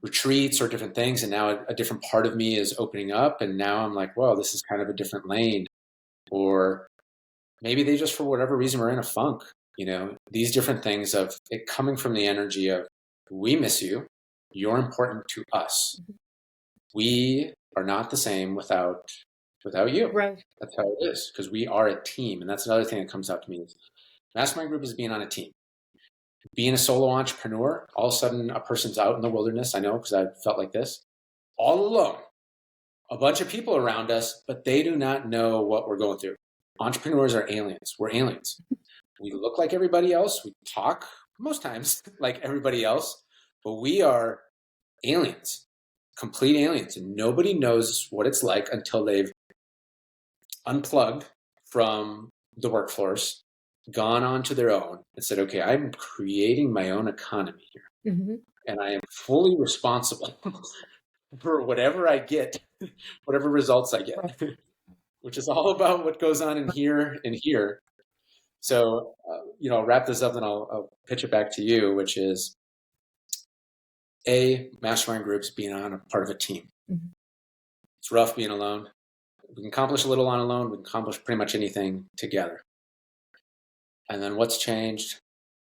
retreats or different things, and now a different part of me is opening up, and now I'm like, well, this is kind of a different lane. Or maybe they just, for whatever reason, were in a funk. These different things of it coming from the energy of We miss you. You're important to us. We are not the same without you. Right. That's how it is, because we are a team. And that's another thing that comes out to me is mastermind group is being on a team. Being a solo entrepreneur, all of a sudden a person's out in the wilderness. I know, because I've felt like this, all alone. A bunch of people around us, but they do not know what we're going through. Entrepreneurs are aliens. We're aliens. We look like everybody else. We talk most times like everybody else, but we are aliens, complete aliens. And nobody knows what it's like until they've unplugged from the workforce, gone onto their own and said, okay, I'm creating my own economy here. Mm-hmm. And I am fully responsible for whatever I get, whatever results I get, which is all about what goes on in here and here. So, I'll wrap this up and I'll pitch it back to you, which is mastermind groups being on a part of a team. Mm-hmm. It's rough being alone. We can accomplish a little on alone. We can accomplish pretty much anything together. And then what's changed?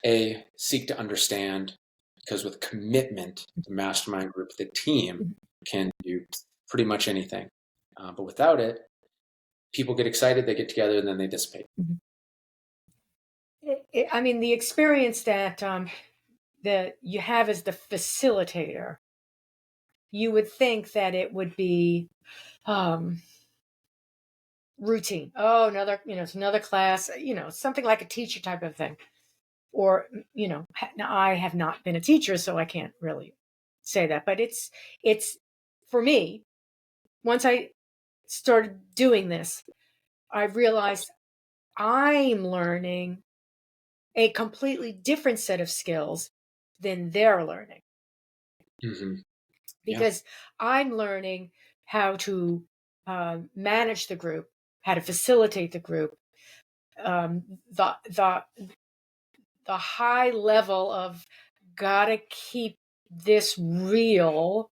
Seek to understand, because with commitment, the mastermind group, the team can do pretty much anything. But without it, people get excited, they get together, and then they dissipate. Mm-hmm. I mean, the experience that you have as the facilitator, you would think that it would be routine. Oh, it's another class, something like a teacher type of thing. Or, now I have not been a teacher, so I can't really say that. But it's for me, once I started doing this, I realized I'm learning a completely different set of skills than they're learning. Mm-hmm. Because I'm learning how to manage the group, how to facilitate the group, the high level of gotta keep this real,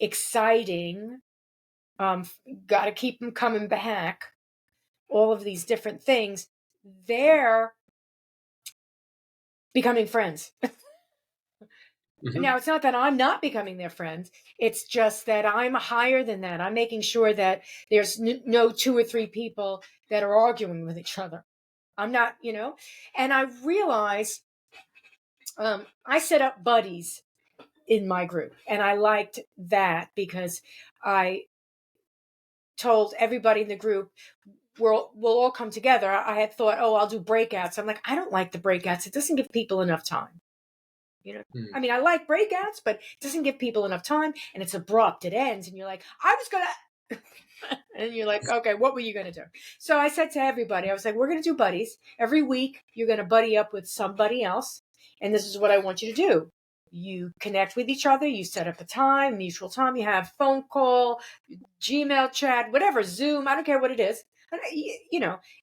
exciting, gotta keep them coming back, all of these different things. They're becoming friends. Mm-hmm. Now, it's not that I'm not becoming their friends. It's just that I'm higher than that. I'm making sure that there's no 2 or 3 people that are arguing with each other. I'm not, and I realized I set up buddies in my group, and I liked that because I told everybody in the group, we'll all come together. I had thought, I'll do breakouts. I'm like, I don't like the breakouts. It doesn't give people enough time. I mean, I like breakouts, but it doesn't give people enough time, and it's abrupt. It ends, and you're like, I was going to, and you're like, okay, what were you going to do? So I said to everybody, I was like, we're going to do buddies. Every week, you're going to buddy up with somebody else, and this is what I want you to do. You connect with each other, you set up a time, mutual time, you have phone call, Gmail chat, whatever, Zoom, I don't care what it is.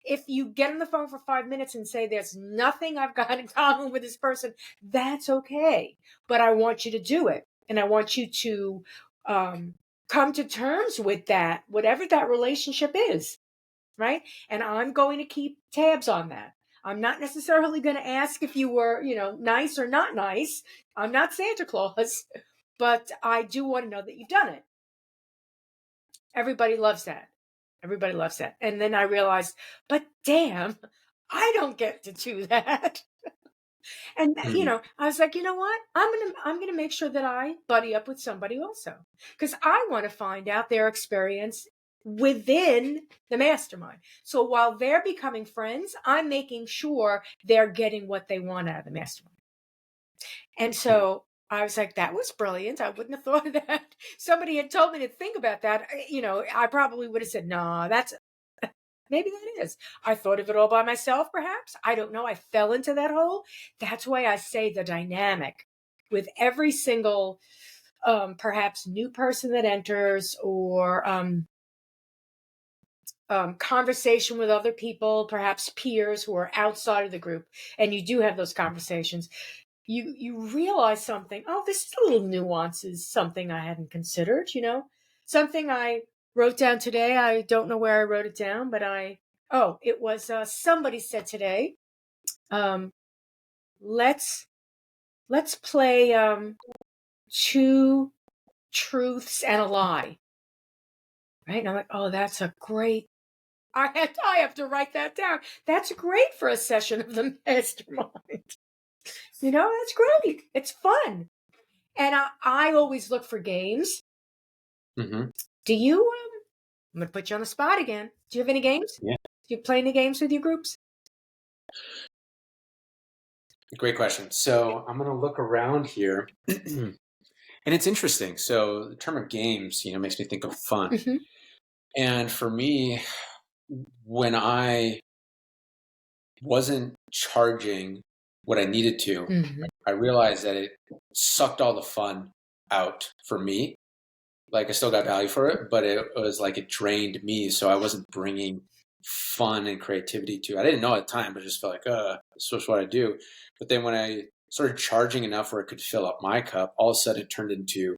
If you get on the phone for 5 minutes and say there's nothing I've got in common with this person, that's okay. But I want you to do it. And I want you to come to terms with that, whatever that relationship is, right? And I'm going to keep tabs on that. I'm not necessarily going to ask if you were, nice or not nice. I'm not Santa Claus, but I do want to know that you've done it. Everybody loves that. Everybody loves that. And then I realized, but damn, I don't get to do that. And I was like, you know what? I'm gonna make sure that I buddy up with somebody also, because I want to find out their experience within the mastermind. So while they're becoming friends, I'm making sure they're getting what they want out of the mastermind. And so I was like, that was brilliant. I wouldn't have thought of that. Somebody had told me to think about that. I probably would have said, no, maybe that is. I thought of it all by myself, perhaps. I don't know. I fell into that hole. That's why I say the dynamic with every single, perhaps new person that enters, or conversation with other people, perhaps peers who are outside of the group. And you do have those conversations. You realize something. Oh, this little nuance is something I hadn't considered, something I wrote down today. I don't know where I wrote it down, but it was somebody said today, let's let's play two truths and a lie. Right? And I'm like, oh, that's a great. I have to write that down. That's great for a session of the mastermind. That's great. It's fun. And I always look for games. Mm-hmm. Do you? I'm going to put you on the spot again. Do you have any games? Yeah. Do you play any games with your groups? Great question. So I'm going to look around here. And it's interesting. So the term of games, makes me think of fun. Mm-hmm. And for me, when I wasn't charging what I needed to, Mm-hmm. I realized that it sucked all the fun out for me. Like I still got value for it, but it was like it drained me. So I wasn't bringing fun and creativity to it. I didn't know at the time, but I just felt like, this was what I do. But then when I started charging enough where it could fill up my cup, all of a sudden it turned into,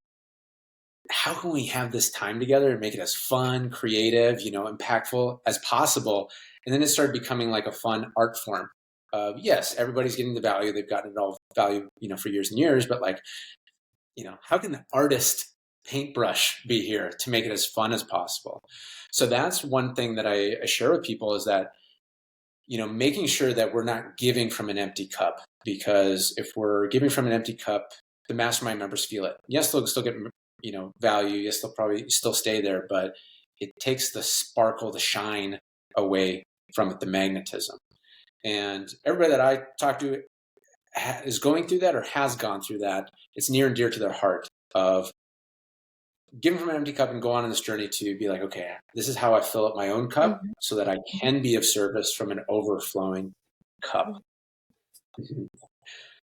how can we have this time together and make it as fun, creative, impactful as possible? And then it started becoming like a fun art form. Yes, everybody's getting the value. They've gotten it all value, for years and years, but like, how can the artist paintbrush be here to make it as fun as possible? So that's one thing that I share with people is that, making sure that we're not giving from an empty cup, because if we're giving from an empty cup, the mastermind members feel it. Yes, they'll still get, value. Yes, they'll probably still stay there, but it takes the sparkle, the shine away from it, the magnetism. And everybody that I talk to is going through that or has gone through that. It's near and dear to their heart of giving from an empty cup and go on this journey to be like, okay, this is how I fill up my own cup so that I can be of service from an overflowing cup. Mm-hmm.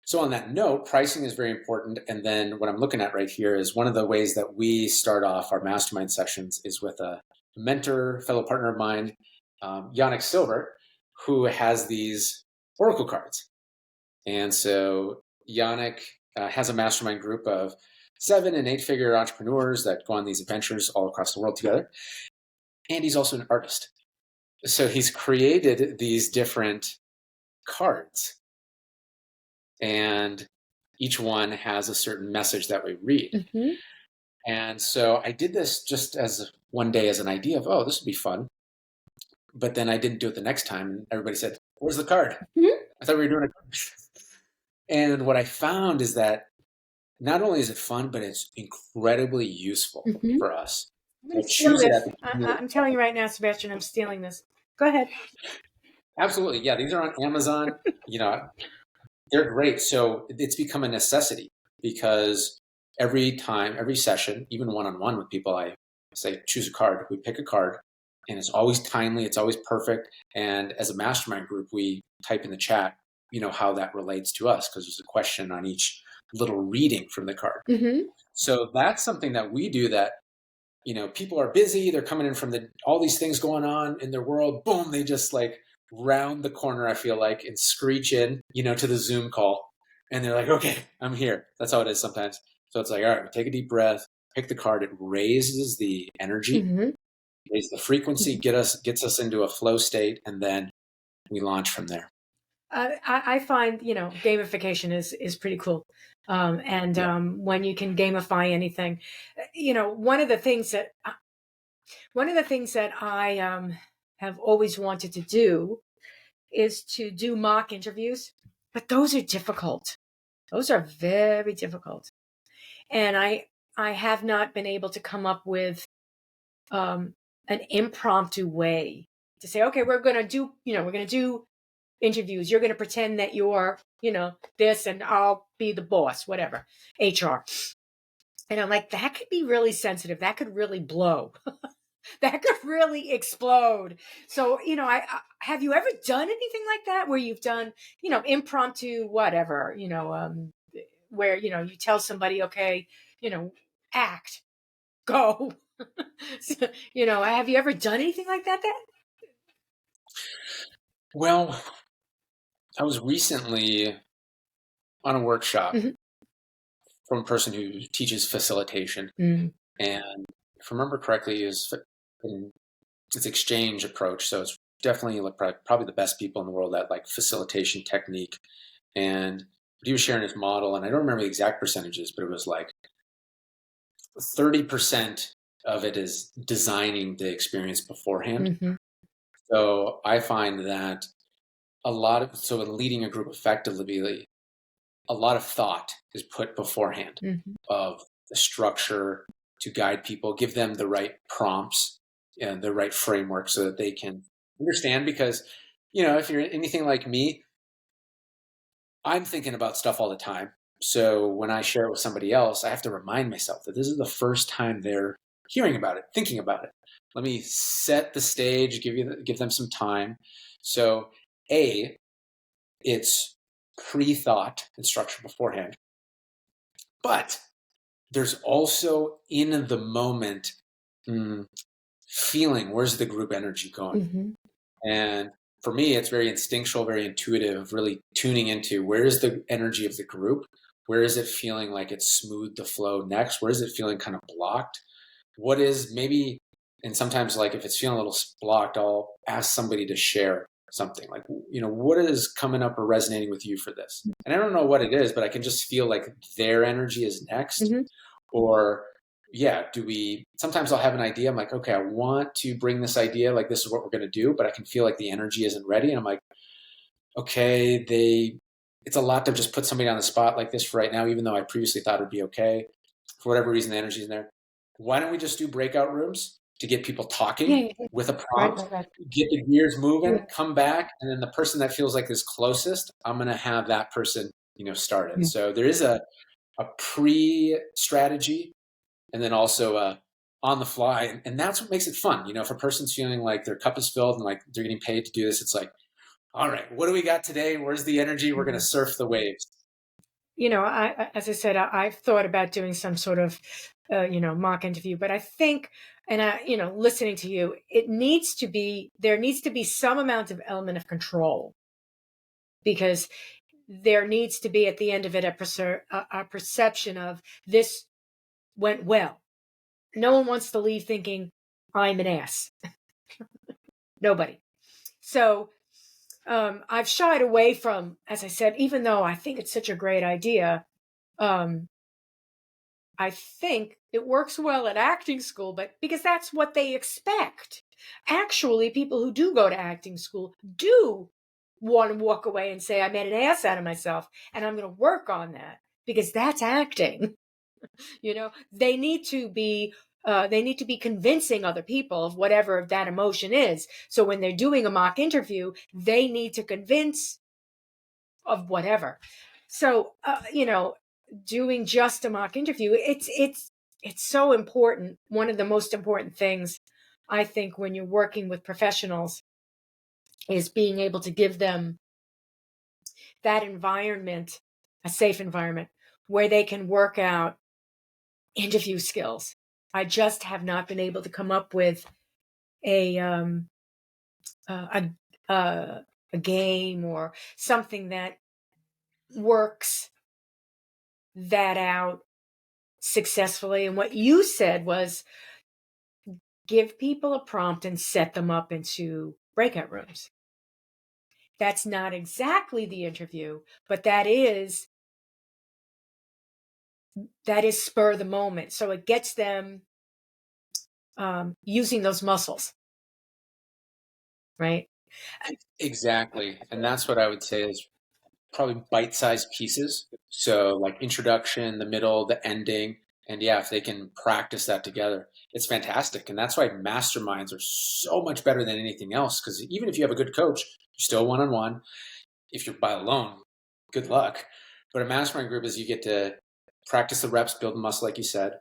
So on that note, pricing is very important. And then what I'm looking at right here is one of the ways that we start off our mastermind sessions is with a mentor, fellow partner of mine, Yannick Silver, who has these oracle cards. And so Yannick has a mastermind group of 7- and 8-figure entrepreneurs that go on these adventures all across the world together. And he's also an artist. So he's created these different cards. And each one has a certain message that we read. Mm-hmm. And so I did this just as one day as an idea of, this would be fun. But then I didn't do it the next time. And everybody said, where's the card? Mm-hmm. I thought we were doing it. And what I found is that not only is it fun, but it's incredibly useful for us. I'm going to steal this. I'm telling you right now, Sebastian, I'm stealing this. Go ahead. Absolutely. Yeah, these are on Amazon. They're great. So it's become a necessity because every session, even one-on-one with people, I say, choose a card. We pick a card and it's always timely. It's always perfect. And as a mastermind group, we type in the chat, how that relates to us because there's a question on each little reading from the card. Mm-hmm. So that's something that we do that, people are busy. They're coming in from all these things going on in their world. Boom. They just like round the corner, I feel like, and screech in, to the Zoom call. And they're like, okay, I'm here. That's how it is sometimes. So it's like, all right, we take a deep breath, pick the card. It raises the energy, raises the frequency, gets us into a flow state. And then we launch from there. I find, gamification is pretty cool. When you can gamify anything, one of the things that I have always wanted to do is to do mock interviews, but those are difficult. Those are very difficult. And I have not been able to come up with an impromptu way to say, okay, we're going to do interviews. You're going to pretend that you're, this, and I'll be the boss, whatever, HR. And I'm like, that could be really sensitive. That could really blow. That could really explode. So, have you ever done anything like that where you've done, impromptu, whatever, where, you tell somebody, okay, act, go. So, have you ever done anything like that? Well, I was recently on a workshop from a person who teaches facilitation. And if I remember correctly, it's exchange approach. So it's definitely probably the best people in the world at like facilitation technique. And he was sharing his model, and I don't remember the exact percentages, but it was like 30% of it is designing the experience beforehand. Mm-hmm. So I find that so in leading a group effectively, a lot of thought is put beforehand Mm-hmm. of the structure to guide people, give them the right prompts and the right framework so that they can understand. Because, if you're anything like me, I'm thinking about stuff all the time. So when I share it with somebody else, I have to remind myself that this is the first time they're hearing about it, thinking about it. Let me set the stage, give them some time. So, it's pre-thought and structured beforehand, but there's also in the moment feeling where's the group energy going. Mm-hmm. And for me, it's very instinctual, very intuitive, really tuning into where is the energy of the group? Where is it feeling like it's smooth to flow next? Where is it feeling kind of blocked? What is maybe, and sometimes like if it's feeling a little blocked, I'll ask somebody to share something like, what is coming up or resonating with you for this? And I don't know what it is, but I can just feel like their energy is next. Mm-hmm. Or sometimes I'll have an idea. I'm like, okay, I want to bring this idea, like this is what we're going to do, but I can feel like the energy isn't ready. And I'm like, okay, it's a lot to just put somebody on the spot like this for right now, even though I previously thought it'd be okay. For whatever reason, the energy isn't there. Why don't we just do breakout rooms to get people talking Yeah. with a Right. prompt, Right. get the gears moving, Yeah. come back, and then the person that feels like is closest, I'm going to have that person, start it. Yeah. So there is a pre-strategy and then also on the fly. And that's what makes it fun. If a person's feeling like their cup is filled and like they're getting paid to do this, it's like, all right, what do we got today? Where's the energy? We're going to surf the waves. As I said, I've thought about doing some sort of, mock interview, but I think, and listening to you, there needs to be some amount of element of control, because there needs to be at the end of it a perception of this went well. No one wants to leave thinking I'm an ass. Nobody. So I've shied away from, as I said, even though I think it's such a great idea. I think it works well at acting school, but because that's what they expect. Actually, people who do go to acting school do want to walk away and say, I made an ass out of myself and I'm going to work on that, because that's acting. They need to be convincing other people of whatever that emotion is. So when they're doing a mock interview, they need to convince of whatever. So, doing just a mock interview, it's so important. One of the most important things, I think, when you're working with professionals is being able to give them that environment, a safe environment where they can work out interview skills. I just have not been able to come up with a a, a game or something that works that out successfully. And what you said was give people a prompt and set them up into breakout rooms. That's not exactly the interview, but that is spur the moment. So it gets them using those muscles, right? Exactly. And that's what I would say is probably bite-sized pieces. So like introduction, the middle, the ending. And yeah, if they can practice that together, it's fantastic. And that's why masterminds are so much better than anything else. Because even if you have a good coach, you're still one-on-one. If you're by alone, good luck. But a mastermind group is you get to practice the reps, build the muscle, like you said.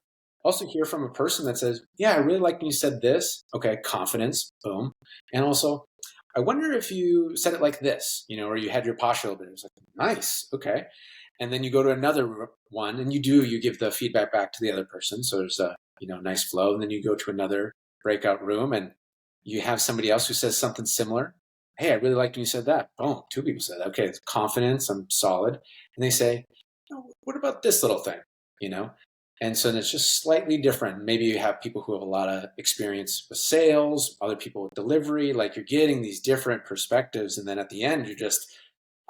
Also hear from a person that says, yeah, I really like when you said this. Okay, confidence, boom. And also, I wonder if you said it like this, or you had your posture a little bit. It was like, nice, okay. And then you go to another one and you give the feedback back to the other person. So there's a, nice flow. And then you go to another breakout room and you have somebody else who says something similar. Hey, I really liked when you said that. Boom, two people said that. Okay, it's confidence, I'm solid. And they say, what about this little thing, And so it's just slightly different. Maybe you have people who have a lot of experience with sales, other people with delivery, like you're getting these different perspectives. And then at the end, you're just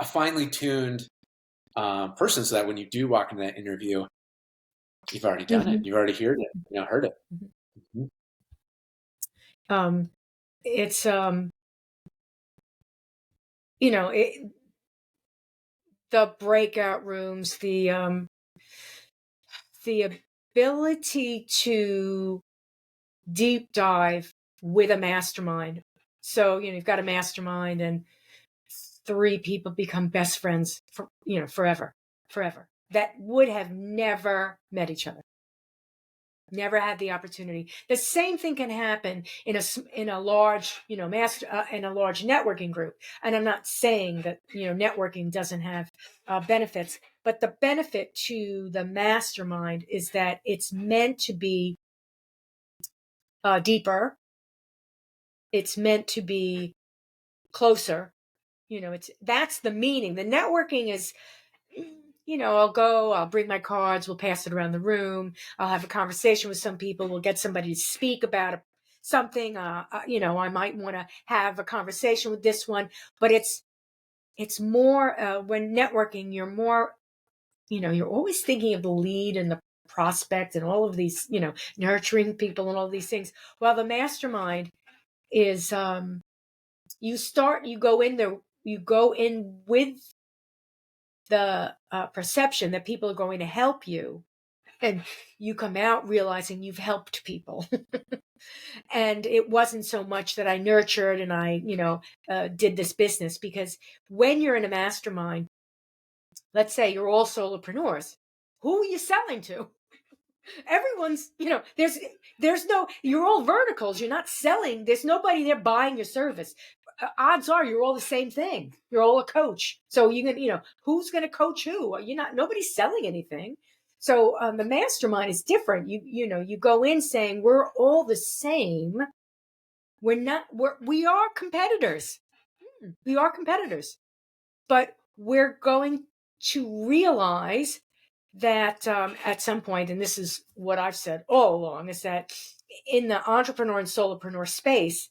a finely tuned person, so that when you do walk into that interview, you've already done it. Mhm. You've already heard it. Heard it. Mhm. Mhm. It's you know, the breakout rooms, the ability to deep dive with a mastermind. So, you've got a mastermind and three people become best friends for, forever, forever. That would have never met each other. Never had the opportunity. The same thing can happen in a large, in a large networking group. And I'm not saying that, networking doesn't have benefits, but the benefit to the mastermind is that it's meant to be deeper. It's meant to be closer. That's the meaning. The networking is, I'll bring my cards, we'll pass it around the room. I'll have a conversation with some people. We'll get somebody to speak about something. I might want to have a conversation with this one, but it's more, when networking, you're more, you're always thinking of the lead and the prospect and all of these, nurturing people and all these things. While the mastermind is, you go in with the perception that people are going to help you, and you come out realizing you've helped people. And it wasn't so much that I nurtured and I did this business, because when you're in a mastermind, let's say you're all solopreneurs, who are you selling to? Everyone's, there's no, you're all verticals. You're not selling. There's nobody there buying your service. Odds are you're all the same thing. You're all a coach. So who's going to coach who? Nobody's selling anything. So the mastermind is different. You go in saying we're all the same. We are competitors. We are competitors, but we're going to realize that at some point, and this is what I've said all along, is that in the entrepreneur and solopreneur space,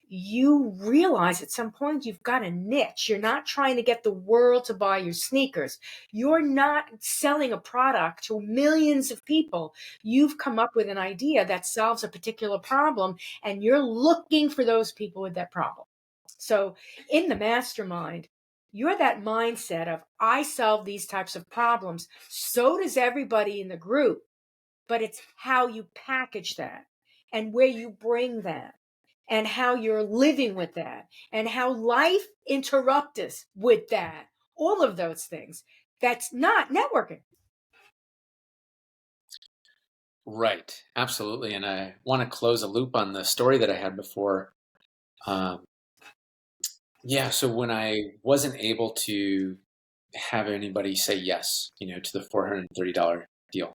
you realize at some point you've got a niche. You're not trying to get the world to buy your sneakers. You're not selling a product to millions of people. You've come up with an idea that solves a particular problem, and you're looking for those people with that problem. So in the mastermind, you're that mindset of, I solve these types of problems. So does everybody in the group. But it's how you package that and where you bring that and how you're living with that and how life interrupts us with that. All of those things. That's not networking. Right. Absolutely. And I want to close a loop on the story that I had before. Um, yeah. So when I wasn't able to have anybody say yes, to the $430 deal,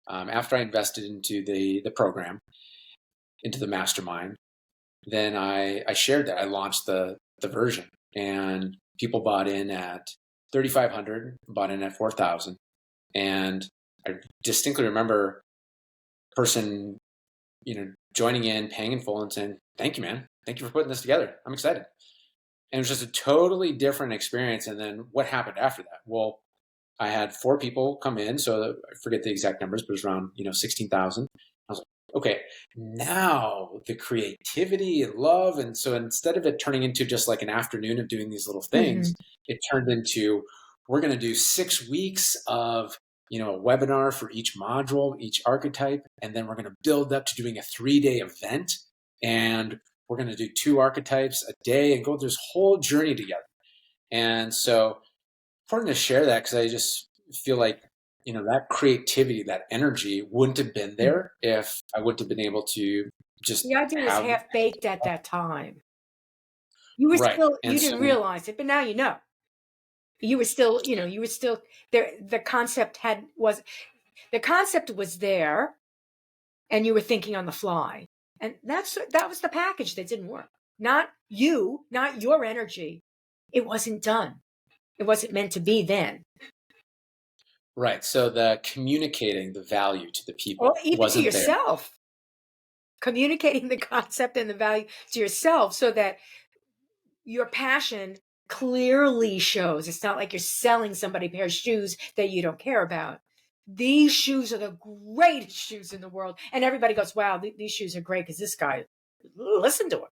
after I invested into the program, into the mastermind, then I shared that. I launched the version, and people bought in at 3,500, bought in at 4,000. And I distinctly remember a person, joining in, paying in full, and saying, "Thank you, man. Thank you for putting this together. I'm excited." And it was just a totally different experience. And then what happened after that? Well, I had four people come in, so I forget the exact numbers, but it was around 16,000. I was like, okay, now the creativity and love, and so instead of it turning into just like an afternoon of doing these little Mm-hmm. things, it turned into, we're going to do 6 weeks of a webinar for each module, each archetype, and then we're going to build up to doing a 3-day event, and we're going to do 2 archetypes a day and go through this whole journey together. And so important to share that, because I just feel like that creativity, that energy wouldn't have been there if I wouldn't have been able to just The idea was have. half baked at that time. You were Right. still, And you so didn't realize it, but now you know. You were still there. The concept was there, and you were thinking on the fly. And that was the package that didn't work. Not you, not your energy. It wasn't done. It wasn't meant to be then. right, so the communicating the value to the Or people even to wasn't there. yourself. Communicating the concept and the value to yourself so that your passion clearly shows. It's not like you're selling somebody a pair of shoes that you don't care about. These shoes are the greatest shoes in the world. And everybody goes, wow, these shoes are great because this guy, listen to him.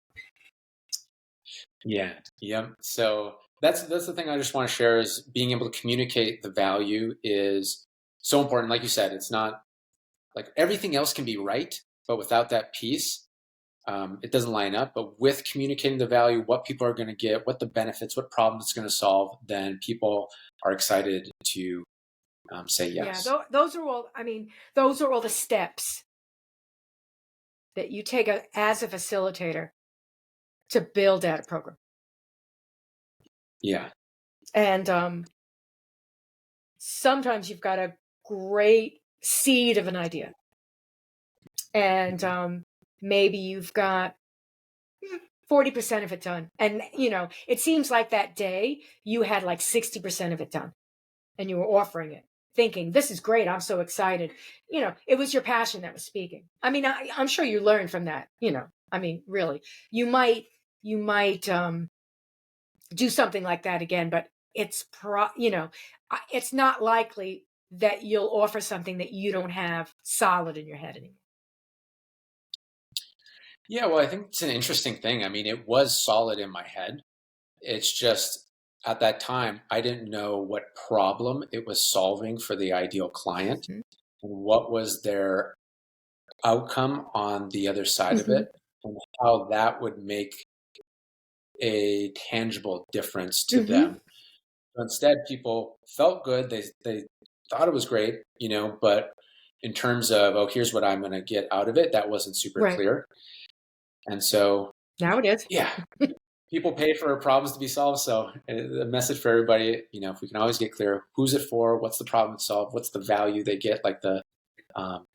Yeah. Yep. So that's the thing I just want to share is being able to communicate the value is so important. Like you said, it's not like everything else can be right, but without that piece, it doesn't line up. But with communicating the value, what people are going to get, what the benefits, what problems it's going to solve, then people are excited to say yes. Yeah, those are all, I mean, those are all the steps that you take as a facilitator to build out a program. Yeah. And sometimes you've got a great seed of an idea. And maybe you've got 40% of it done. And, it seems like that day you had like 60% of it done and you were offering it, thinking, this is great. I'm so excited. It was your passion that was speaking. I mean, I'm sure you learned from that, I mean, really, you might do something like that again, but it's it's not likely that you'll offer something that you don't have solid in your head anymore. Yeah, well, I think it's an interesting thing. I mean, it was solid in my head. It's just at that time, I didn't know what problem it was solving for the ideal client Mhm. and what was their outcome on the other side of Mhm. it and how that would make a tangible difference to Mhm. them. So instead, people felt good. They thought it was great, but in terms of, oh, here's what I'm going to get out of it, that wasn't super Right. clear. And so, Now it is. yeah, people pay for problems to be solved. So the message for everybody, if we can always get clear, who's it for? What's the problem to solve? What's the value they get? Like um,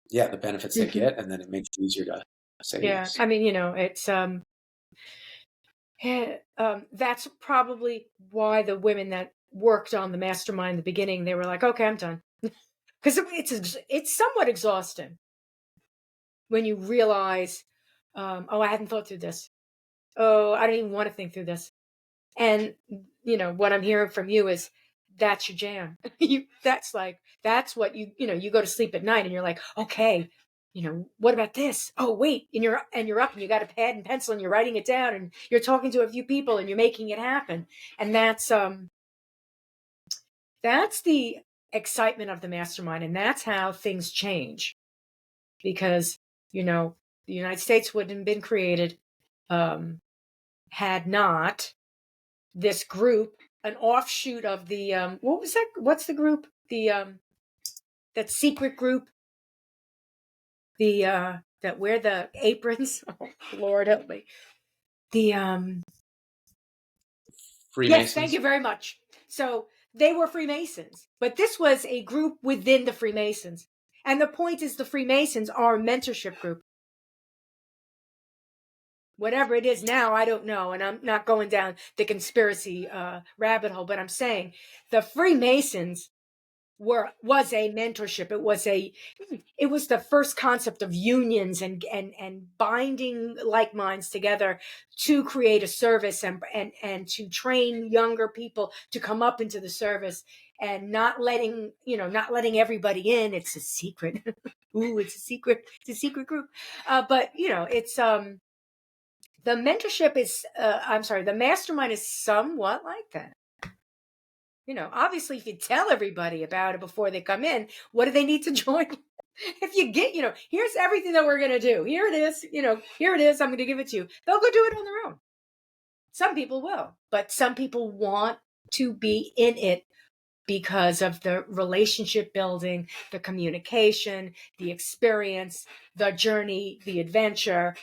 the benefits they Mhm. get, and then it makes it easier to say Yeah. yes. I mean, it's that's probably why the women that worked on the mastermind in the beginning, they were like, okay, I'm done. Because it's somewhat exhausting when you realize, oh, I hadn't thought through this. Oh, I don't even want to think through this. And what I'm hearing from you is that's your jam. That's what you go to sleep at night and you're like, okay, what about this? Oh, wait, and you're up and you got a pad and pencil and you're writing it down and you're talking to a few people and you're making it happen. And that's the excitement of the mastermind, and that's how things change because the United States wouldn't have been created um, had not this group, an offshoot of the what was that? What's the group? The that secret group, the that wear the aprons. Oh, Lord help me. The Yes, thank you Freemasons. very much. So they were Freemasons, but this was a group within the Freemasons. And the point is the Freemasons are a mentorship group. Whatever it is now, I don't know. And I'm not going down the conspiracy rabbit hole, but I'm saying the Freemasons was a mentorship. It was the first concept of unions and binding like minds together to create a service and to train younger people to come up into the service and not letting everybody in. It's a secret. Ooh, it's a secret group. But it's the mentorship is I'm sorry, the mastermind is somewhat like that. Obviously, if you tell everybody about it before they come in, what do they need to join? If you get, here's everything that we're going to do. Here it is. Here it is. I'm going to give it to you. They'll go do it on their own. Some people will, but some people want to be in it because of the relationship building, the communication, the experience, the journey, the adventure,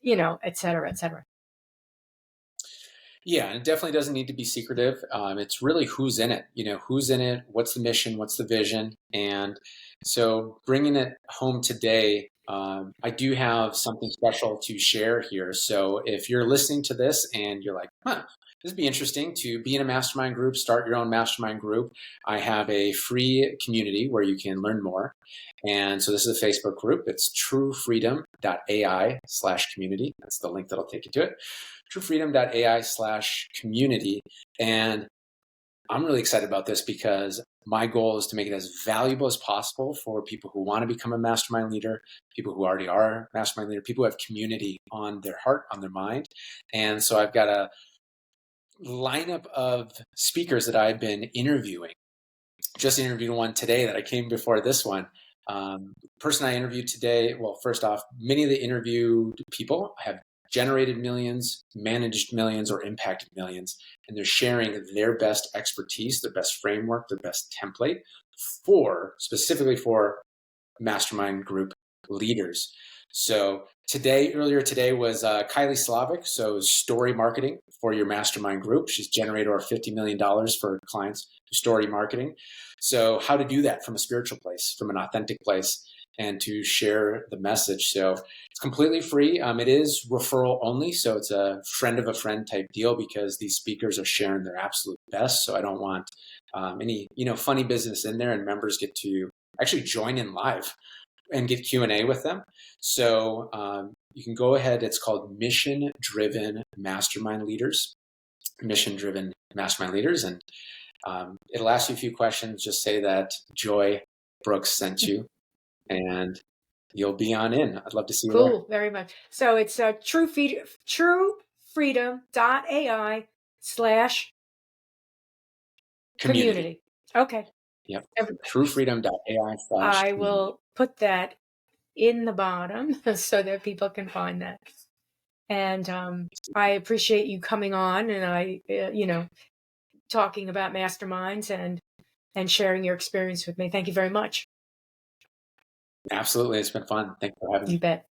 et cetera, et cetera. Yeah, and it definitely doesn't need to be secretive. It's really who's in it. Who's in it? What's the mission? What's the vision? And so bringing it home today, I do have something special to share here. So if you're listening to this and you're like, this would be interesting to be in a mastermind group, start your own mastermind group, I have a free community where you can learn more. And so this is a Facebook group. It's truefreedom.ai/community. That's the link that'll take you to it. truefreedom.ai/community. And I'm really excited about this because my goal is to make it as valuable as possible for people who want to become a mastermind leader, people who already are mastermind leader, people who have community on their heart, on their mind. And so I've got a lineup of speakers that I've been interviewing. Just interviewed one today that I came before this one. Person I interviewed today, well, first off, many of the interviewed people have generated millions, managed millions, or impacted millions, and they're sharing their best expertise, their best framework, their best template specifically for mastermind group leaders. So earlier today was Kylie Slavic, so story marketing for your mastermind group. She's generated over $50 million for clients through story marketing. So how to do that from a spiritual place, from an authentic place, and to share the message. So it's completely free. It is referral only. So it's a friend of a friend type deal because these speakers are sharing their absolute best. So I don't want any, funny business in there, and members get to actually join in live and get Q&A with them. So you can go ahead. It's called Mission Driven Mastermind Leaders. Mission-driven mastermind leaders, and it'll ask you a few questions. Just say that Joy Brooks sent you, and you'll be on in. I'd love to see you there. Cool, very much. So it's truefreedom.ai/community. Okay. Yep. truefreedom.ai/community. I will put that in the bottom so that people can find that. And I appreciate you coming on and talking about masterminds and sharing your experience with me. Thank you very much. Absolutely. It's been fun. Thanks for having me. You bet.